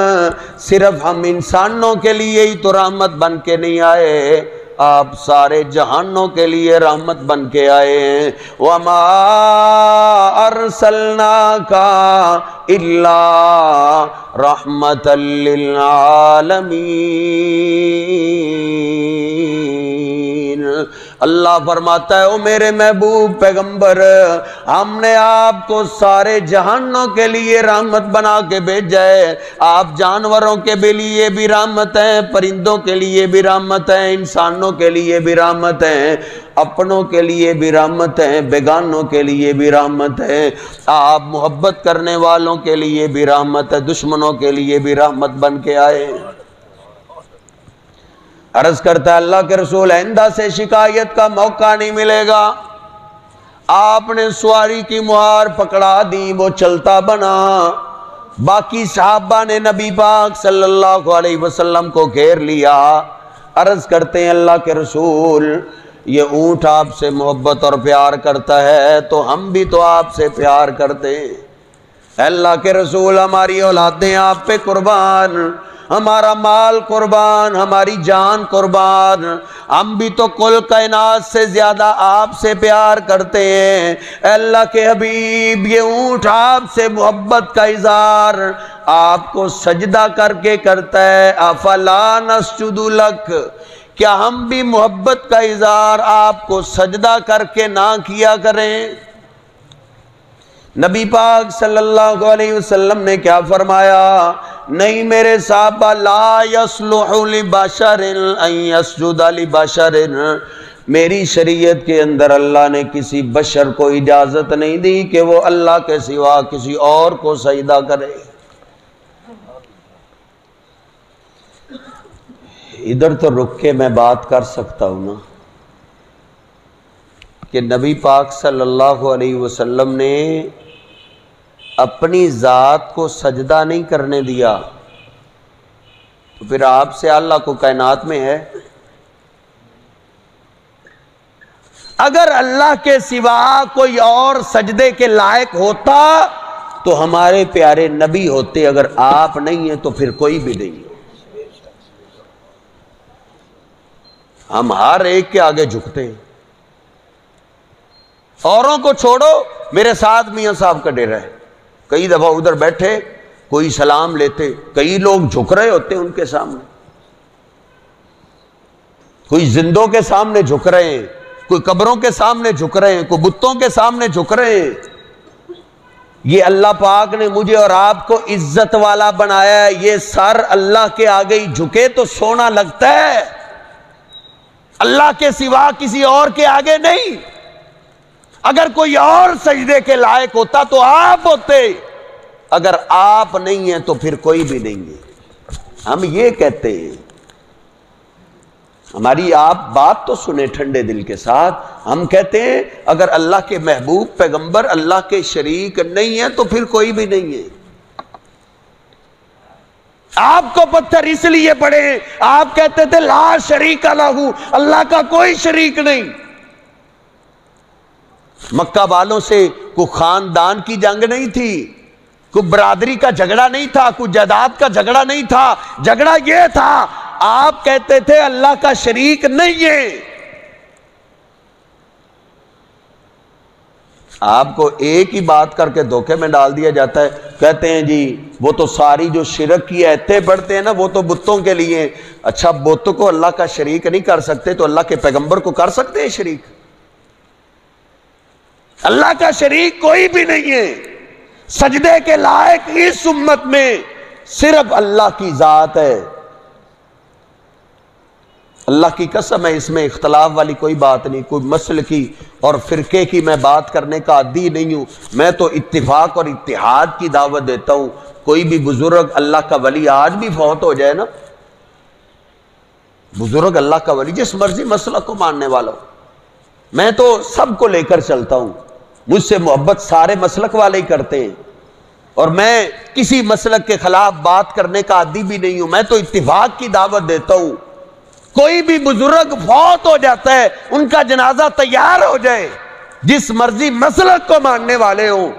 صرف ہم انسانوں کے لیے ہی تو رحمت بن کے نہیں آئے، آپ سارے جہانوں کے لیے رحمت بن کے آئے ہیں۔ وَمَا أَرْسَلْنَاكَ إِلَّا رَحْمَةً لِّلْعَالَمِينَ۔ اللہ فرماتا ہے او میرے محبوب پیغمبر، ہم نے آپ کو سارے جہانوں کے لیے رحمت بنا کے بھیجا ہے، آپ جانوروں کے لیے بھی رحمت ہیں، پرندوں کے لیے بھی رحمت ہیں، انسانوں کے لیے بھی رحمت ہیں، اپنوں کے لیے بھی رحمت ہیں، بیگانوں کے لیے بھی رحمت ہے، آپ محبت کرنے والوں کے لیے بھی رحمت ہے، دشمنوں کے لیے بھی رحمت بن کے آئے۔ عرض کرتا ہے اللہ کے رسول آئندہ سے شکایت کا موقع نہیں ملے گا۔ آپ نے سواری کی مہار پکڑا دی، وہ چلتا بنا، باقی صحابہ نے نبی پاک صلی اللہ علیہ وسلم کو گھیر لیا، عرض کرتے ہیں اللہ کے رسول یہ اونٹ آپ سے محبت اور پیار کرتا ہے تو ہم بھی تو آپ سے پیار کرتے ہیں۔ اللہ کے رسول ہماری اولادیں آپ پہ قربان، ہمارا مال قربان، ہماری جان قربان، ہم بھی تو کل کائنات سے زیادہ آپ سے پیار کرتے ہیں۔ اللہ کے حبیب یہ اونٹ آپ سے محبت کا اظہار آپ کو سجدہ کر کے کرتا ہے، افلا نسجد لک، کیا ہم بھی محبت کا اظہار آپ کو سجدہ کر کے نہ کیا کریں؟ نبی پاک صلی اللہ علیہ وسلم نے کیا فرمایا؟ نہیں میرے صحابہ، لا یصلح لبشر ان یسجد لبشر، میری شریعت کے اندر اللہ نے کسی بشر کو اجازت نہیں دی کہ وہ اللہ کے سوا کسی اور کو سجدہ کرے۔ ادھر تو رک کے میں بات کر سکتا ہوں نا کہ نبی پاک صلی اللہ علیہ وسلم نے اپنی ذات کو سجدہ نہیں کرنے دیا تو پھر آپ سے اللہ کو کائنات میں ہے؟ اگر اللہ کے سوا کوئی اور سجدے کے لائق ہوتا تو ہمارے پیارے نبی ہوتے، اگر آپ نہیں ہیں تو پھر کوئی بھی نہیں۔ ہم ہر ایک کے آگے جھکتے ہیں، اوروں کو چھوڑو، میرے ساتھ میاں صاحب کا ڈیرا ہے، کئی دفعہ ادھر بیٹھے کوئی سلام لیتے، کئی لوگ جھک رہے ہوتے ہیں ان کے سامنے، کوئی زندوں کے سامنے جھک رہے ہیں، کوئی قبروں کے سامنے جھک رہے ہیں، کوئی بتوں کے سامنے جھک رہے ہیں، یہ اللہ پاک نے مجھے اور آپ کو عزت والا بنایا ہے، یہ سر اللہ کے آگے ہی جھکے تو سونا لگتا ہے، اللہ کے سوا کسی اور کے آگے نہیں۔ اگر کوئی اور سجدے کے لائق ہوتا تو آپ ہوتے، اگر آپ نہیں ہیں تو پھر کوئی بھی نہیں ہے۔ ہم یہ کہتے ہیں، ہماری آپ بات تو سنیں ٹھنڈے دل کے ساتھ، ہم کہتے ہیں اگر اللہ کے محبوب پیغمبر اللہ کے شریک نہیں ہے تو پھر کوئی بھی نہیں ہے۔ آپ کو پتھر اس لیے پڑے، آپ کہتے تھے لا شریک لہ، اللہ کا کوئی شریک نہیں۔ مکہ والوں سے کوئی خاندان کی جنگ نہیں تھی، کوئی برادری کا جھگڑا نہیں تھا، کوئی جائیداد کا جھگڑا نہیں تھا، جھگڑا یہ تھا آپ کہتے تھے اللہ کا شریک نہیں ہے۔ آپ کو ایک ہی بات کر کے دھوکے میں ڈال دیا جاتا ہے، کہتے ہیں جی وہ تو ساری جو شرک کی ایتیں پڑھتے ہیں نا وہ تو بتوں کے لیے۔ اچھا بت کو اللہ کا شریک نہیں کر سکتے تو اللہ کے پیغمبر کو کر سکتے ہیں شریک؟ اللہ کا شریک کوئی بھی نہیں ہے۔ سجدے کے لائق اس امت میں صرف اللہ کی ذات ہے۔ اللہ کی قسم ہے، اس میں اختلاف والی کوئی بات نہیں، کوئی مسلکی اور فرقے کی میں بات کرنے کا عادی نہیں ہوں، میں تو اتفاق اور اتحاد کی دعوت دیتا ہوں۔ کوئی بھی بزرگ اللہ کا ولی آج بھی فوت ہو جائے نا، بزرگ اللہ کا ولی جس مرضی مسلک کو ماننے والا ہو، میں تو سب کو لے کر چلتا ہوں، مجھ سے محبت سارے مسلک والے ہی کرتے ہیں، اور میں کسی مسلک کے خلاف بات کرنے کا عادی بھی نہیں ہوں، میں تو اتفاق کی دعوت دیتا ہوں۔ کوئی بھی بزرگ فوت ہو جاتا ہے ان کا جنازہ تیار ہو جائے، جس مرضی مسلک کو ماننے والے ہوں،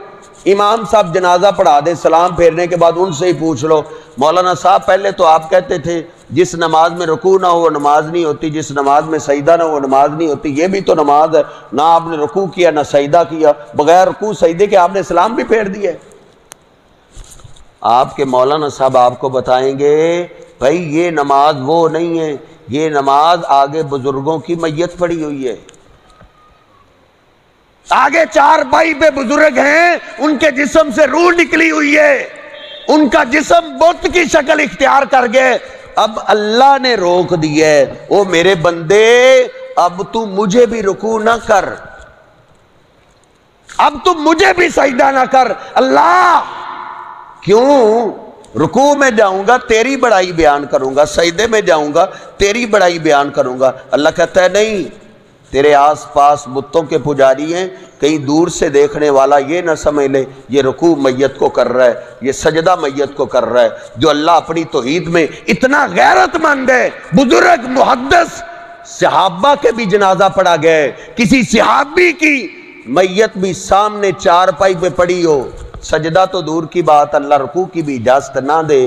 امام صاحب جنازہ پڑھا دے، سلام پھیرنے کے بعد ان سے ہی پوچھ لو مولانا صاحب پہلے تو آپ کہتے تھے جس نماز میں رکوع نہ ہو وہ نماز نہیں ہوتی، جس نماز میں سجدہ نہ ہو وہ نماز نہیں ہوتی، یہ بھی تو نماز ہے، نہ آپ نے رکوع کیا نہ سجدہ کیا، بغیر رکوع سجدے کے آپ نے سلام بھی پھیر دیا ہے۔ آپ کے مولانا صاحب آپ کو بتائیں گے بھائی یہ نماز وہ نہیں ہے، یہ نماز آگے بزرگوں کی میت پڑی ہوئی ہے، آگے چار بھائی بے بزرگ ہیں، ان کے جسم سے روح نکلی ہوئی ہے، ان کا جسم بت کی شکل اختیار کر گئے، اب اللہ نے روک دیا ہے، او میرے بندے اب تو مجھے بھی رکوع نہ کر، اب تو مجھے بھی سجدہ نہ کر۔ اللہ کیوں؟ رکوع میں جاؤں گا تیری بڑائی بیان کروں گا، سجدے میں جاؤں گا تیری بڑائی بیان کروں گا۔ اللہ کہتا ہے نہیں، تیرے آس پاس بتوں کے پجاری ہیں، کہیں دور سے دیکھنے والا یہ نہ سمجھ لے یہ رکوع میت کو کر رہا ہے، یہ سجدہ میت کو کر رہا ہے۔ جو اللہ اپنی توحید میں اتنا غیرت مند ہے، بزرگ محدث صحابہ کے بھی جنازہ پڑھا گیا، کسی صحابی کی میت بھی سامنے چارپائی پہ پڑی ہو، سجدہ تو دور کی بات اللہ رکوع کی بھی اجازت نہ دے،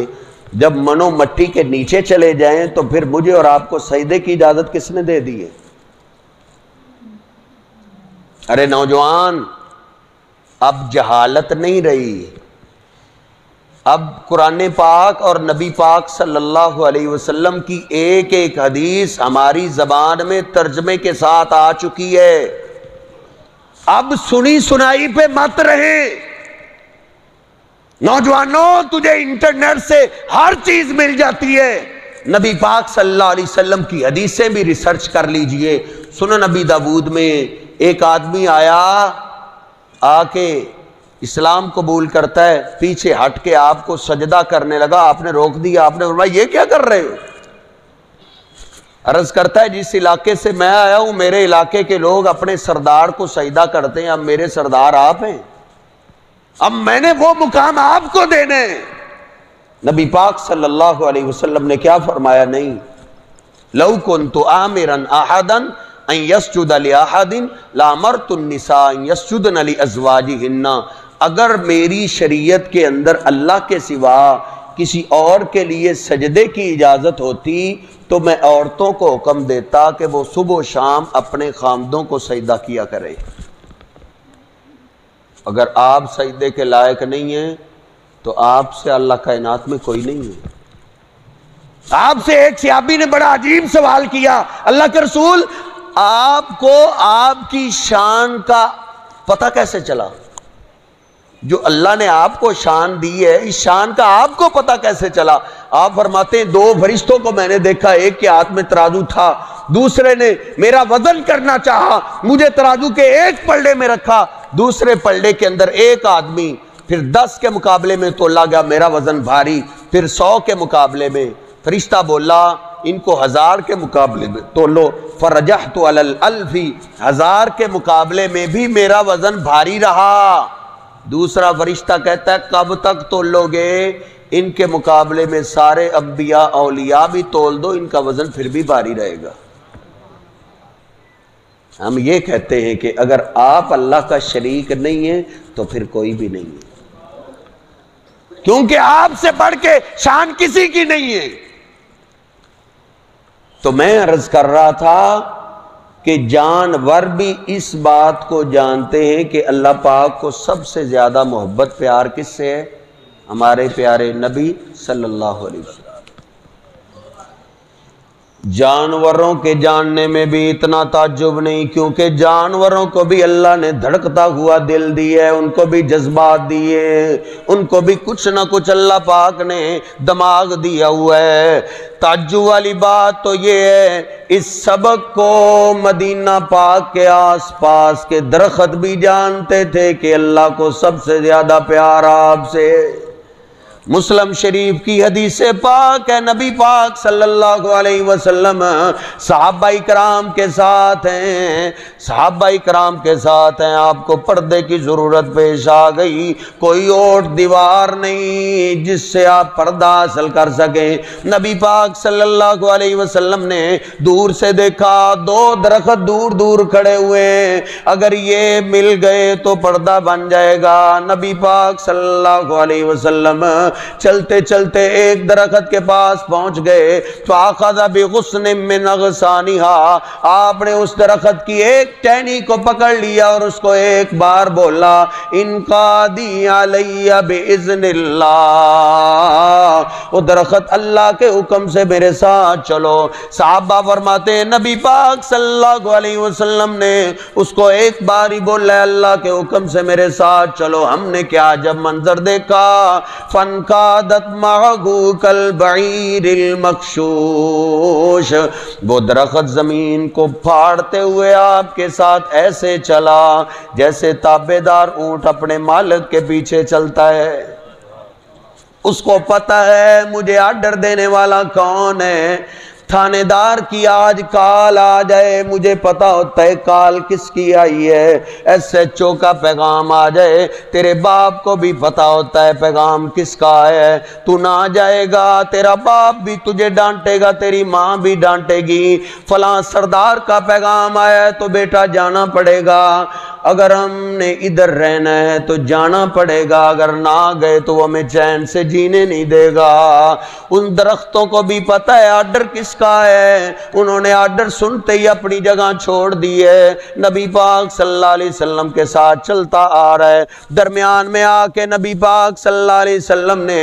جب منو مٹی کے نیچے چلے جائیں تو پھر مجھے اور آپ کو سجدے کی اجازت کس نے دے دی ہے؟ ارے نوجوان اب جہالت نہیں رہی، اب قرآن پاک اور نبی پاک صلی اللہ علیہ وسلم کی ایک ایک حدیث ہماری زبان میں ترجمے کے ساتھ آ چکی ہے، اب سنی سنائی پہ مت رہے۔ نوجوانوں تجھے انٹرنیٹ سے ہر چیز مل جاتی ہے، نبی پاک صلی اللہ علیہ وسلم کی حدیثیں بھی ریسرچ کر لیجئے۔ سنن نبی داؤد میں ایک آدمی آیا، آ کے اسلام قبول کرتا ہے، پیچھے ہٹ کے آپ کو سجدہ کرنے لگا، آپ نے روک دیا، آپ نے فرمایا یہ کیا کر رہے ہو؟ عرض کرتا ہے جس علاقے سے میں آیا ہوں میرے علاقے کے لوگ اپنے سردار کو سجدہ کرتے ہیں، اب میرے سردار آپ ہیں، اب میں نے وہ مقام آپ کو دینے۔ نبی پاک صلی اللہ علیہ وسلم نے کیا فرمایا؟ نہیں، لو کنت آمرا احدا ان یسجد لاحد لامرت النساء ان یسجدن لازواجہن، اگر میری شریعت کے اندر اللہ کے سوا کسی اور کے لیے سجدے کی اجازت ہوتی تو میں عورتوں کو حکم دیتا کہ وہ صبح و شام اپنے خامدوں کو سجدہ کیا کرے۔ اگر آپ سجدے کے لائق نہیں ہیں تو آپ سے اللہ کائنات میں کوئی نہیں ہے۔ آپ سے ایک صحابی نے بڑا عجیب سوال کیا، اللہ کے رسول آپ کو آپ کی شان کا پتہ کیسے چلا؟ جو اللہ نے آپ کو شان دی ہے، اس شان کا آپ کو پتہ کیسے چلا؟ آپ فرماتے ہیں 2 فرشتوں کو میں نے دیکھا، ایک کے ہاتھ میں ترازو تھا، دوسرے نے میرا وزن کرنا چاہا، مجھے ترازو کے ایک پلڑے میں رکھا، دوسرے پلڑے کے اندر ایک آدمی، پھر 10 کے مقابلے میں تولا گیا، میرا وزن بھاری، پھر 100 کے مقابلے میں۔ فرشتہ بولا ان کو 1000 کے مقابلے میں تولو، فرجحت علی الالف، 1000 کے مقابلے میں بھی میرا وزن بھاری رہا۔ دوسرا فرشتہ کہتا ہے کب تک تولو گے؟ ان کے مقابلے میں سارے انبیاء اولیاء بھی تول دو، ان کا وزن پھر بھی بھاری رہے گا۔ ہم یہ کہتے ہیں کہ اگر آپ اللہ کا شریک نہیں ہیں تو پھر کوئی بھی نہیں ہے، کیونکہ آپ سے بڑھ کے شان کسی کی نہیں ہے۔ تو میں عرض کر رہا تھا کہ جانور بھی اس بات کو جانتے ہیں کہ اللہ پاک کو سب سے زیادہ محبت پیار کس سے ہے؟ ہمارے پیارے نبی صلی اللہ علیہ وسلم۔ جانوروں کے جاننے میں بھی اتنا تعجب نہیں، کیونکہ جانوروں کو بھی اللہ نے دھڑکتا ہوا دل دی ہے، ان کو بھی جذبات دیے، ان کو بھی کچھ نہ کچھ اللہ پاک نے دماغ دیا ہوا ہے۔ تعجب والی بات تو یہ ہے، اس سبق کو مدینہ پاک کے آس پاس کے درخت بھی جانتے تھے کہ اللہ کو سب سے زیادہ پیار آپ سے۔ مسلم شریف کی حدیث پاک ہے، نبی پاک صلی اللہ علیہ وسلم صحابہ کرام کے ساتھ ہیں، صحابہ کرام کے ساتھ ہیں، آپ کو پردے کی ضرورت پیش آ گئی، کوئی اور دیوار نہیں جس سے آپ پردہ حاصل کر سکیں۔ نبی پاک صلی اللہ علیہ وسلم نے دور سے دیکھا 2 درخت دور دور کھڑے ہوئے ہیں، اگر یہ مل گئے تو پردہ بن جائے گا۔ نبی پاک صلی اللہ علیہ وسلم چلتے چلتے ایک درخت کے پاس پہنچ گئے، فَأَخَذَ بِغُصْنٍ مِّنْ أَغْصَانِهَا، آپ نے اس درخت کی ایک ٹہنی کو پکڑ لیا اور اس کو ایک بار بولا انقادی علی بِإِذْنِ اللَّهِ، وہ درخت اللہ کے حکم سے میرے ساتھ چلو۔ صحابہ فرماتے ہیں نبی پاک صلی اللہ علیہ وسلم نے اس کو ایک بار ہی بولا اللہ کے حکم سے میرے ساتھ چلو۔ ہم نے کیا جب منظر دیکھا، فَانْقَادَتْ مَعَهُ كَالْبَعِيرِ الْمَخْشُوشِ، وہ درخت زمین کو پھاڑتے ہوئے آپ کے ساتھ ایسے چلا جیسے تابعدار اونٹ اپنے مالک کے پیچھے چلتا ہے۔ اس کو پتہ ہے مجھے آرڈر دینے والا کون ہے، تھانے دار کی آج کال آ جائے، مجھے پتا ہوتا ہے کال کس کی آئی ہے، ایس ایچ او کا پیغام آ جائے، تیرے باپ کو بھی پتا ہوتا ہے پیغام کس کا ہے، تو نہ جائے گا، تیرا باپ بھی تجھے ڈانٹے گا، تیری ماں بھی ڈانٹے گی، فلاں سردار کا پیغام آیا ہے تو بیٹا جانا پڑے گا، اگر ہم نے ادھر رہنا ہے تو جانا پڑے گا، اگر نہ گئے تو وہ ہمیں چین سے جینے نہیں دے گا۔ ان درختوں کو بھی پتہ ہے آرڈر کس کا ہے، انہوں نے آرڈر سنتے ہی اپنی جگہ چھوڑ دی ہے، نبی پاک صلی اللہ علیہ وسلم کے ساتھ چلتا آ رہا ہے۔ درمیان میں آ کے نبی پاک صلی اللہ علیہ وسلم نے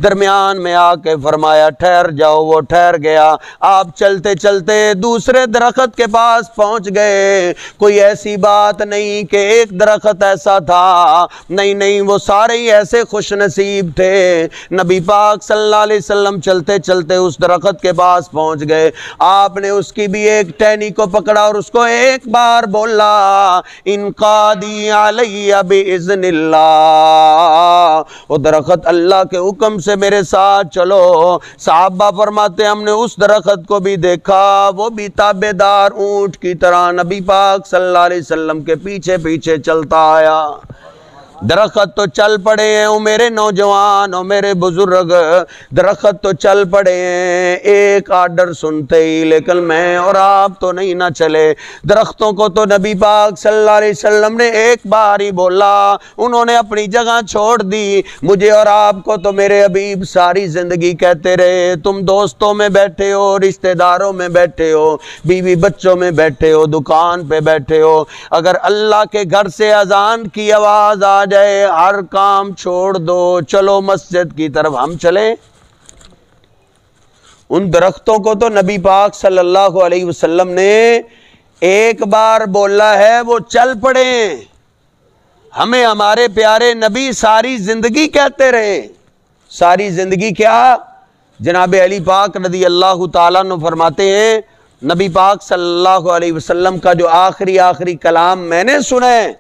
درمیان میں آ کے فرمایا ٹھہر جاؤ، وہ ٹھہر گیا۔ آپ چلتے چلتے دوسرے درخت کے پاس پہنچ گئے، کوئی ایسی بات نہیں کہ ایک درخت ایسا تھا، نہیں وہ سارے ہی ایسے خوش نصیب تھے۔ نبی پاک صلی اللہ علیہ وسلم چلتے چلتے اس درخت کے پاس پہنچ گئے، آپ نے اس کی بھی ایک ٹہنی کو پکڑا اور اس کو ایک بار بولا انقادی علی بِإِذْنِ اللَّهِ، وہ درخت اللہ کے حکم سے میرے ساتھ چلو۔ صحابہ فرماتے ہیں ہم نے اس درخت کو بھی دیکھا، وہ بھی تابعدار اونٹ کی طرح نبی پاک صلی اللہ علیہ وسلم کے پیچھے چلتا آیا۔ درخت تو چل پڑے ہیں، او میرے نوجوان، او میرے بزرگ، درخت تو چل پڑے ہیں ایک آرڈر سنتے ہی، لیکن میں اور آپ تو نہیں نہ چلے۔ درختوں کو تو نبی پاک صلی اللہ علیہ وسلم نے ایک بار ہی بولا، انہوں نے اپنی جگہ چھوڑ دی۔ مجھے اور آپ کو تو میرے حبیب ساری زندگی کہتے رہے تم دوستوں میں بیٹھے ہو، رشتہ داروں میں بیٹھے ہو، بیوی بچوں میں بیٹھے ہو، دکان پہ بیٹھے ہو، اگر اللہ کے گھر سے اذان کی آواز آ جائے ہر کام چھوڑ دو، چلو مسجد کی طرف ہم چلیں۔ ان درختوں کو تو نبی پاک صلی اللہ علیہ وسلم نے ایک بار بولا ہے، وہ چل پڑے۔ ہمیں ہمارے پیارے نبی ساری زندگی کہتے رہے. ساری زندگی کیا؟ جناب علی پاک رضی اللہ تعالیٰ عنہ فرماتے ہیں نبی پاک صلی اللہ علیہ وسلم کا جو آخری کلام میں نے سنا ہے،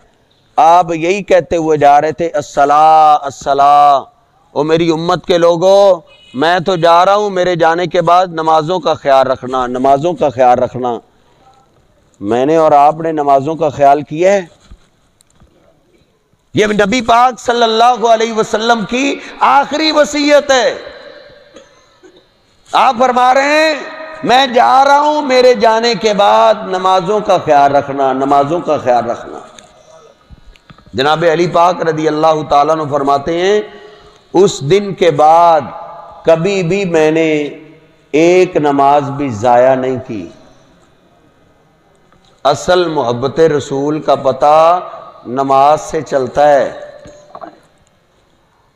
آپ یہی کہتے ہوئے جا رہے تھے، الصلاۃ الصلاۃ. او میری امت کے لوگوں، میں تو جا رہا ہوں، میرے جانے کے بعد نمازوں کا خیال رکھنا، نمازوں کا خیال رکھنا. میں نے اور آپ نے نمازوں کا خیال کیا ہے؟ یہ نبی پاک صلی اللہ علیہ وسلم کی آخری وصیت ہے. آپ فرما رہے ہیں میں جا رہا ہوں، میرے جانے کے بعد نمازوں کا خیال رکھنا، نمازوں کا خیال رکھنا. جناب علی پاک رضی اللہ تعالیٰ عنہ فرماتے ہیں اس دن کے بعد کبھی بھی میں نے ایک نماز بھی ضائع نہیں کی. اصل محبت رسول کا پتہ نماز سے چلتا ہے.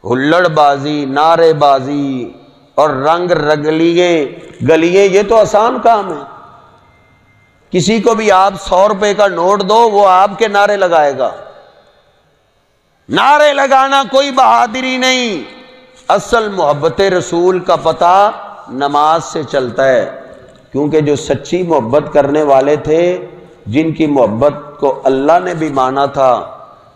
ہلڑ بازی، نعرے بازی اور رنگ رگلیے گلیے یہ تو آسان کام ہے. کسی کو بھی آپ 100 روپے کا نوٹ دو، وہ آپ کے نعرے لگائے گا. نعرے لگانا کوئی بہادری نہیں. اصل محبت رسول کا پتہ نماز سے چلتا ہے. کیونکہ جو سچی محبت کرنے والے تھے، جن کی محبت کو اللہ نے بھی مانا تھا،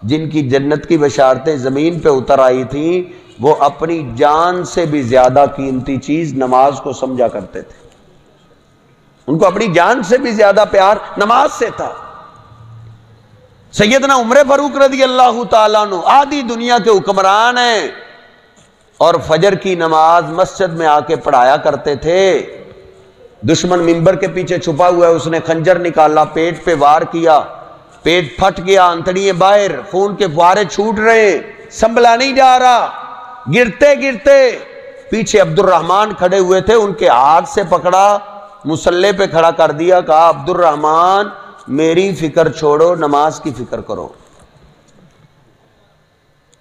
جن کی جنت کی بشارتیں زمین پہ اتر آئی تھیں، وہ اپنی جان سے بھی زیادہ قیمتی چیز نماز کو سمجھا کرتے تھے. ان کو اپنی جان سے بھی زیادہ پیار نماز سے تھا. سیدنا عمر فاروق رضی اللہ تعالیٰ عنہ آدھی دنیا کے حکمران ہیں، اور فجر کی نماز مسجد میں آ کے پڑھایا کرتے تھے. دشمن ممبر کے پیچھے چھپا ہوا ہے، اس نے خنجر نکالا، پیٹ پہ وار کیا، پیٹ پھٹ گیا، انتڑیاں باہر، خون کے فوارے چھوٹ رہے، سنبھلا نہیں جا رہا. گرتے گرتے پیچھے عبد الرحمن کھڑے ہوئے تھے، ان کے ہاتھ سے پکڑا، مصلے پہ کھڑا کر دیا، کہا عبد الرحمن میری فکر چھوڑو، نماز کی فکر کرو.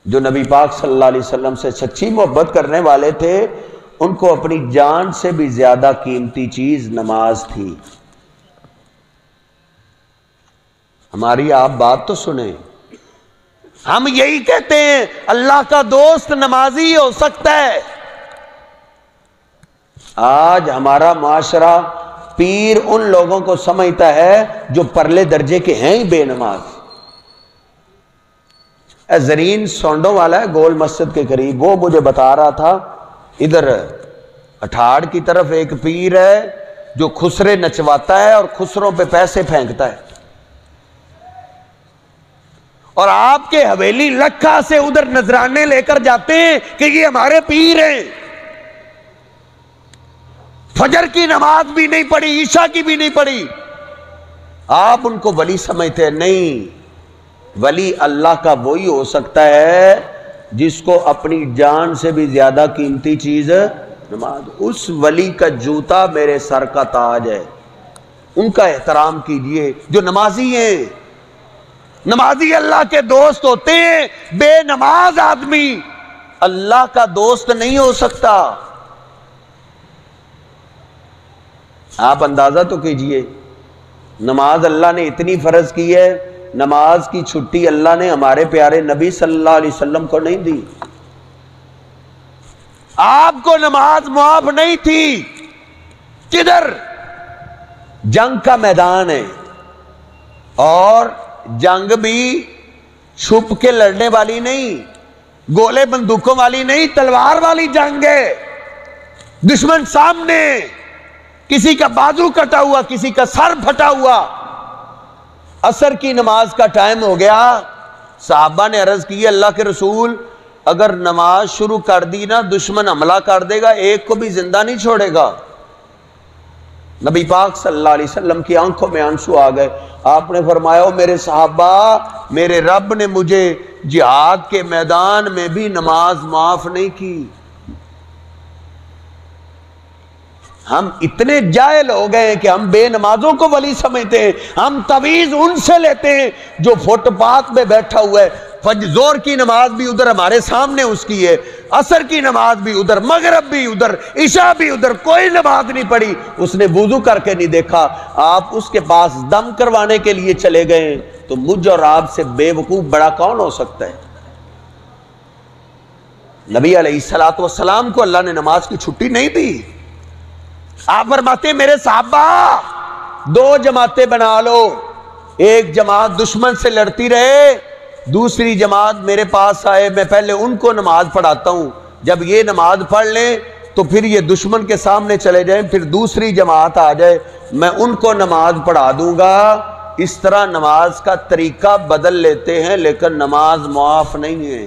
جو نبی پاک صلی اللہ علیہ وسلم سے سچی محبت کرنے والے تھے، ان کو اپنی جان سے بھی زیادہ قیمتی چیز نماز تھی. ہماری آپ بات تو سنیں. ہم یہی کہتے ہیں اللہ کا دوست نمازی ہو سکتا ہے. آج ہمارا معاشرہ پیر ان لوگوں کو سمجھتا ہے جو پرلے درجے کے ہیں ہی بے نماز. زرین سونڈوں والا ہے گول مسجد کے قریب، وہ مجھے بتا رہا تھا ادھر اٹھاڑ کی طرف ایک پیر ہے جو خسرے نچواتا ہے اور خسروں پہ پیسے پھینکتا ہے، اور آپ کے حویلی لکھا سے ادھر نذرانے لے کر جاتے ہیں کہ یہ ہمارے پیر ہیں. فجر کی نماز بھی نہیں پڑھی، عشاء کی بھی نہیں پڑھی. آپ ان کو ولی سمجھتے ہیں. نہیں، ولی اللہ کا وہی ہو سکتا ہے جس کو اپنی جان سے بھی زیادہ قیمتی چیز نماز. اس ولی کا جوتا میرے سر کا تاج ہے. ان کا احترام کیجئے جو نمازی ہیں. نمازی اللہ کے دوست ہوتے ہیں. بے نماز آدمی اللہ کا دوست نہیں ہو سکتا. آپ اندازہ تو کیجئے، نماز اللہ نے اتنی فرض کی ہے، نماز کی چھٹی اللہ نے ہمارے پیارے نبی صلی اللہ علیہ وسلم کو نہیں دی. آپ کو نماز معاف نہیں تھی. کدھر؟ جنگ کا میدان ہے، اور جنگ بھی چھپ کے لڑنے والی نہیں، گولے بندوقوں والی نہیں، تلوار والی جنگ ہے. دشمن سامنے، کسی کا بازو کٹا ہوا، کسی کا سر پھٹا ہوا. عصر کی نماز کا ٹائم ہو گیا. صحابہ نے عرض کی اللہ کے رسول اگر نماز شروع کر دی نا دشمن حملہ کر دے گا، ایک کو بھی زندہ نہیں چھوڑے گا. نبی پاک صلی اللہ علیہ وسلم کی آنکھوں میں آنسو آ گئے. آپ نے فرمایا میرے صحابہ، میرے رب نے مجھے جہاد کے میدان میں بھی نماز معاف نہیں کی. ہم اتنے جاہل ہو گئے ہیں کہ ہم بے نمازوں کو ولی سمجھتے ہیں. ہم تعویذ ان سے لیتے ہیں جو فٹ پاتھ میں بیٹھا ہوا ہے. زور کی نماز بھی ادھر ہمارے سامنے اس کی ہے، عصر کی نماز بھی ادھر، مغرب بھی ادھر، عشاء بھی ادھر. کوئی نماز نہیں پڑھی، اس نے وضو کر کے نہیں دیکھا. آپ اس کے پاس دم کروانے کے لیے چلے گئے تو مجھ اور آپ سے بے وقوف بڑا کون ہو سکتا ہے؟ نبی علیہ الصلوۃ والسلام کو اللہ نے نماز کی چھٹی نہیں دی. آپ فرماتے ہیں میرے صحابہ 2 جماعتیں بنا لو، ایک جماعت دشمن سے لڑتی رہے، دوسری جماعت میرے پاس آئے، میں پہلے ان کو نماز پڑھاتا ہوں، جب یہ نماز پڑھ لیں تو پھر یہ دشمن کے سامنے چلے جائیں، پھر دوسری جماعت آ جائے، میں ان کو نماز پڑھا دوں گا. اس طرح نماز کا طریقہ بدل لیتے ہیں، لیکن نماز معاف نہیں ہے.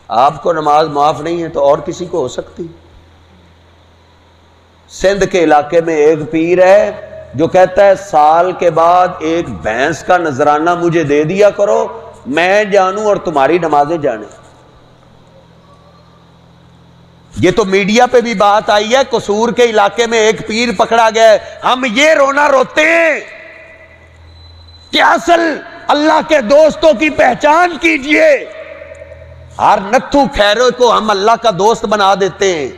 آپ کو نماز معاف نہیں ہے تو اور کسی کو ہو سکتی؟ سندھ کے علاقے میں ایک پیر ہے جو کہتا ہے سال کے بعد ایک بھینس کا نذرانہ مجھے دے دیا کرو، میں جانوں اور تمہاری نمازیں جانیں. یہ تو میڈیا پہ بھی بات آئی ہے، قصور کے علاقے میں ایک پیر پکڑا گیا ہے. ہم یہ رونا روتے ہیں کہ اصل اللہ کے دوستوں کی پہچان کیجئے. ہر نتھو خیرو کو ہم اللہ کا دوست بنا دیتے ہیں.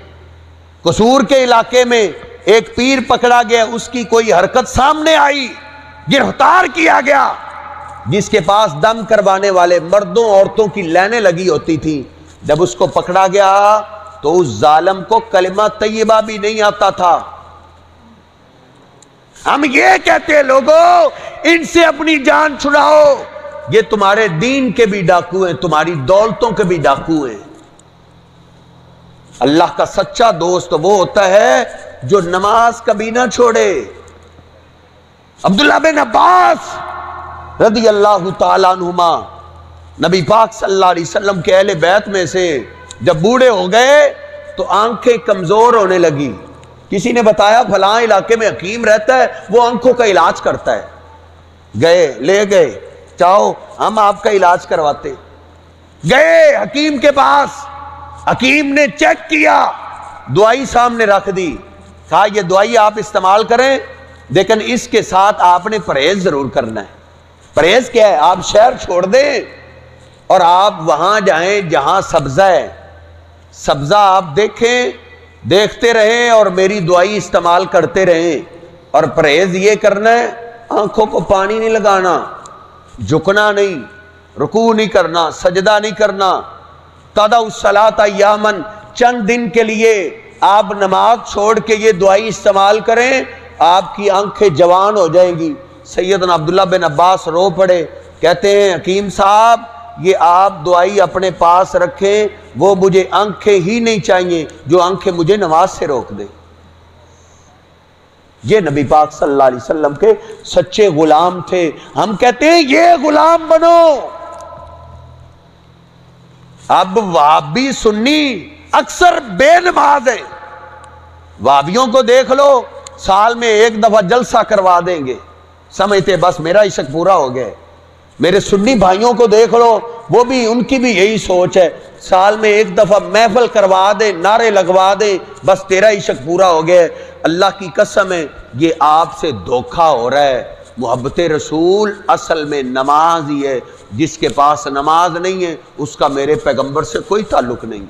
قصور کے علاقے میں ایک پیر پکڑا گیا، اس کی کوئی حرکت سامنے آئی، گرفتار کیا گیا، جس کے پاس دم کروانے والے مردوں عورتوں کی لائنیں لگی ہوتی تھی. جب اس کو پکڑا گیا تو اس ظالم کو کلمہ طیبہ بھی نہیں آتا تھا. ہم یہ کہتے ہیں لوگوں ان سے اپنی جان چھڑاؤ، یہ تمہارے دین کے بھی ڈاکو ہیں، تمہاری دولتوں کے بھی ڈاکو ہیں. اللہ کا سچا دوست وہ ہوتا ہے جو نماز کبھی نہ چھوڑے. عبداللہ بن عباس رضی اللہ تعالیٰ عنہما نبی پاک صلی اللہ علیہ وسلم کے اہل بیت میں سے جب بوڑھے ہو گئے تو آنکھیں کمزور ہونے لگی. کسی نے بتایا فلاں علاقے میں حکیم رہتا ہے، وہ آنکھوں کا علاج کرتا ہے. گئے، لے گئے، چاہو ہم آپ کا علاج کرواتے. گئے حکیم کے پاس، حکیم نے چیک کیا، دوائی سامنے رکھ دی، کہا یہ دوائی آپ استعمال کریں لیکن اس کے ساتھ آپ نے پرہیز ضرور کرنا ہے. پرہیز کیا ہے؟ آپ شہر چھوڑ دیں اور آپ وہاں جائیں جہاں سبزہ ہے، سبزہ آپ دیکھیں، دیکھتے رہیں اور میری دوائی استعمال کرتے رہیں. اور پرہیز یہ کرنا ہے آنکھوں کو پانی نہیں لگانا، جھکنا نہیں، رکوع نہیں کرنا، سجدہ نہیں کرنا. تدع الصلاۃ ایامن، چند دن کے لیے آپ نماز چھوڑ کے یہ دوائی استعمال کریں، آپ کی آنکھیں جوان ہو جائیں گی. سیدنا عبداللہ بن عباس رو پڑے، کہتے ہیں حکیم صاحب یہ آپ دوائی اپنے پاس رکھیں، وہ مجھے آنکھیں ہی نہیں چاہیے جو آنکھیں مجھے نماز سے روک دیں. یہ نبی پاک صلی اللہ علیہ وسلم کے سچے غلام تھے. ہم کہتے ہیں یہ غلام بنو. اب وہابی سنی اکثر بے نماز ہیں. وہابیوں کو دیکھ لو، سال میں ایک دفعہ جلسہ کروا دیں گے، سمجھتے بس میرا عشق پورا ہو گیا. میرے سنی بھائیوں کو دیکھ لو، وہ بھی ان کی بھی یہی سوچ ہے، سال میں ایک دفعہ محفل کروا دیں، نعرے لگوا دیں، بس تیرا عشق پورا ہو گیا. اللہ کی قسم ہے یہ آپ سے دھوکہ ہو رہا ہے. محبت رسول اصل میں نماز ہی ہے. جس کے پاس نماز نہیں ہے اس کا میرے پیغمبر سے کوئی تعلق نہیں.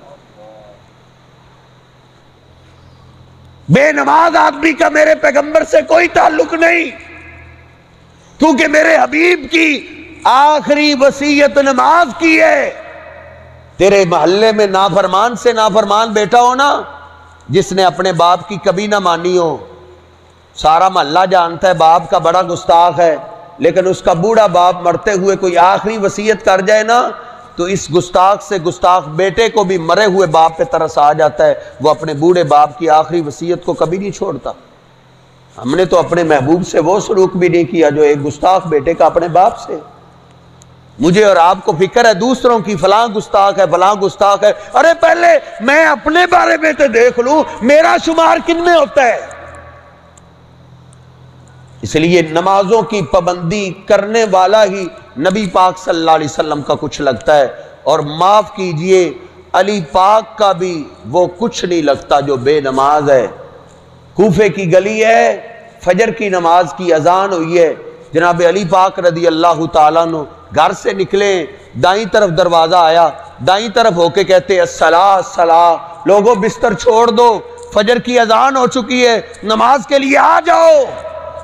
بے نماز آدمی کا میرے پیغمبر سے کوئی تعلق نہیں، کیونکہ میرے حبیب کی آخری وصیت نماز کی ہے. تیرے محلے میں نافرمان سے نافرمان بیٹا ہو نا، جس نے اپنے باپ کی کبھی نہ مانی ہو، سارا محلہ جانتا ہے باپ کا بڑا گستاخ ہے، لیکن اس کا بوڑھا باپ مرتے ہوئے کوئی آخری وصیت کر جائے نا تو اس گستاخ سے گستاخ بیٹے کو بھی مرے ہوئے باپ پہ ترس آ جاتا ہے. وہ اپنے بوڑھے باپ کی آخری وصیت کو کبھی نہیں چھوڑتا. ہم نے تو اپنے محبوب سے وہ سلوک بھی نہیں کیا جو ایک گستاخ بیٹے کا اپنے باپ سے. مجھے اور آپ کو فکر ہے دوسروں کی، فلاں گستاخ ہے، فلاں گستاخ ہے. ارے پہلے میں اپنے بارے میں تو دیکھ لوں میرا شمار کن میں ہوتا ہے. اس لیے نمازوں کی پابندی کرنے والا ہی نبی پاک صلی اللہ علیہ وسلم کا کچھ لگتا ہے. اور معاف کیجئے علی پاک کا بھی وہ کچھ نہیں لگتا جو بے نماز ہے. کوفے کی گلی ہے، فجر کی نماز کی اذان ہوئی ہے، جناب علی پاک رضی اللہ تعالیٰ عنہ گھر سے نکلے، دائیں طرف دروازہ آیا، دائیں طرف ہو کے کہتے الصلاۃ الصلاۃ، لوگوں بستر چھوڑ دو، فجر کی اذان ہو چکی ہے، نماز کے لیے آ جاؤ.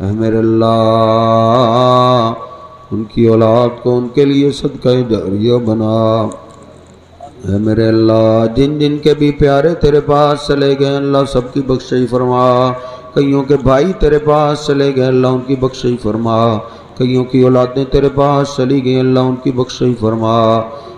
اے میرے اللہ ان کی اولاد کو ان کے لیے صدقہ جاریہ بنا۔ اے میرے اللہ جن جن کے بھی پیارے تیرے پاس چلے گئے اللہ سب کی بخشش فرما۔ کئیوں کے بھائی تیرے پاس چلے گئے اللہ ان کی بخشش فرما۔ کئیوں کی اولادیں تیرے پاس چلی گئی اللہ ان کی بخشش فرما۔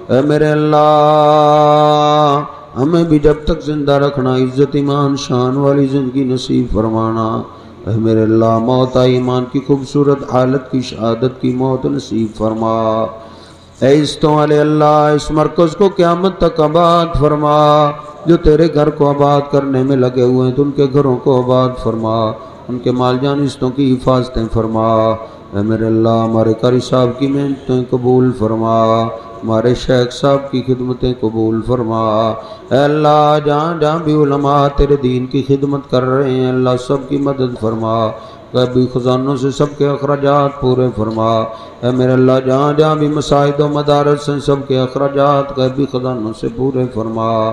اے میرے اللہ ہمیں بھی جب تک زندہ رکھنا، عزت ایمان شان والی زندگی نصیب فرمانا۔ اے میرے اللہ موت ایمان کی خوبصورت حالت کی شہادت کی موت نصیب فرما۔ اے عزتوں والے اللہ اس مرکز کو قیامت تک آباد فرما۔ جو تیرے گھر کو آباد کرنے میں لگے ہوئے ہیں تو ان کے گھروں کو آباد فرما، ان کے مال جان عزتوں کی حفاظتیں فرما۔ اے میرے اللہ ہمارے قاری صاحب کی محنتیں قبول فرما، ہمارے شیخ صاحب کی خدمتیں قبول فرما۔ اے اللہ جہاں جہاں بھی علماء تیرے دین کی خدمت کر رہے ہیں اللہ سب کی مدد فرما، غیبی خزانوں سے سب کے اخراجات پورے فرما۔ اے میرے اللہ جہاں جہاں بھی مساجد و مدارس ہیں سب کے اخراجات غیبی خزانوں سے پورے فرما۔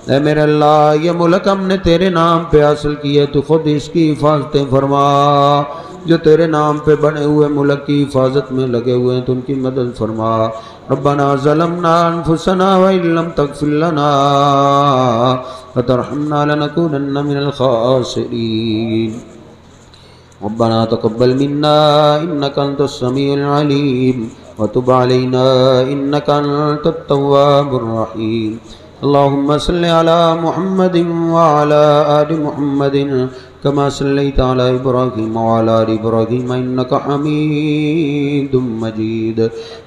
اے میرے اللہ یہ ملک ہم نے تیرے نام پہ حاصل کیے تو خود اس کی حفاظتیں فرما۔ جو تیرے نام پہ بنے ہوئے ملک کی حفاظت میں لگے ہوئے ہیں تو ان کی مدد فرما۔ ربنا ظلمنا انفسنا وإن لم تغفر لنا وترحمنا لنكونن من الخاسرين۔ ربنا تقبل منا إنك أنت السميع العليم وتب علينا إنك أنت التواب الرحيم۔ اللهم صل على محمد وعلى آل محمد كما صليت على إبراهيم وعلى آل إبراهيم إنك حميد مجيد۔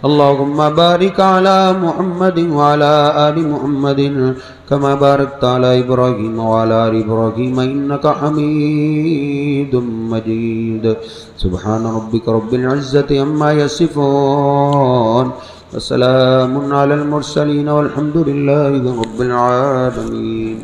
اللهم بارك على محمد وعلى آل محمد كما باركت على إبراهيم وعلى آل إبراهيم إنك حميد مجيد۔ سبحان ربك رب العزة عما يصفون وسلام على المرسلين والحمد لله رب العالمين۔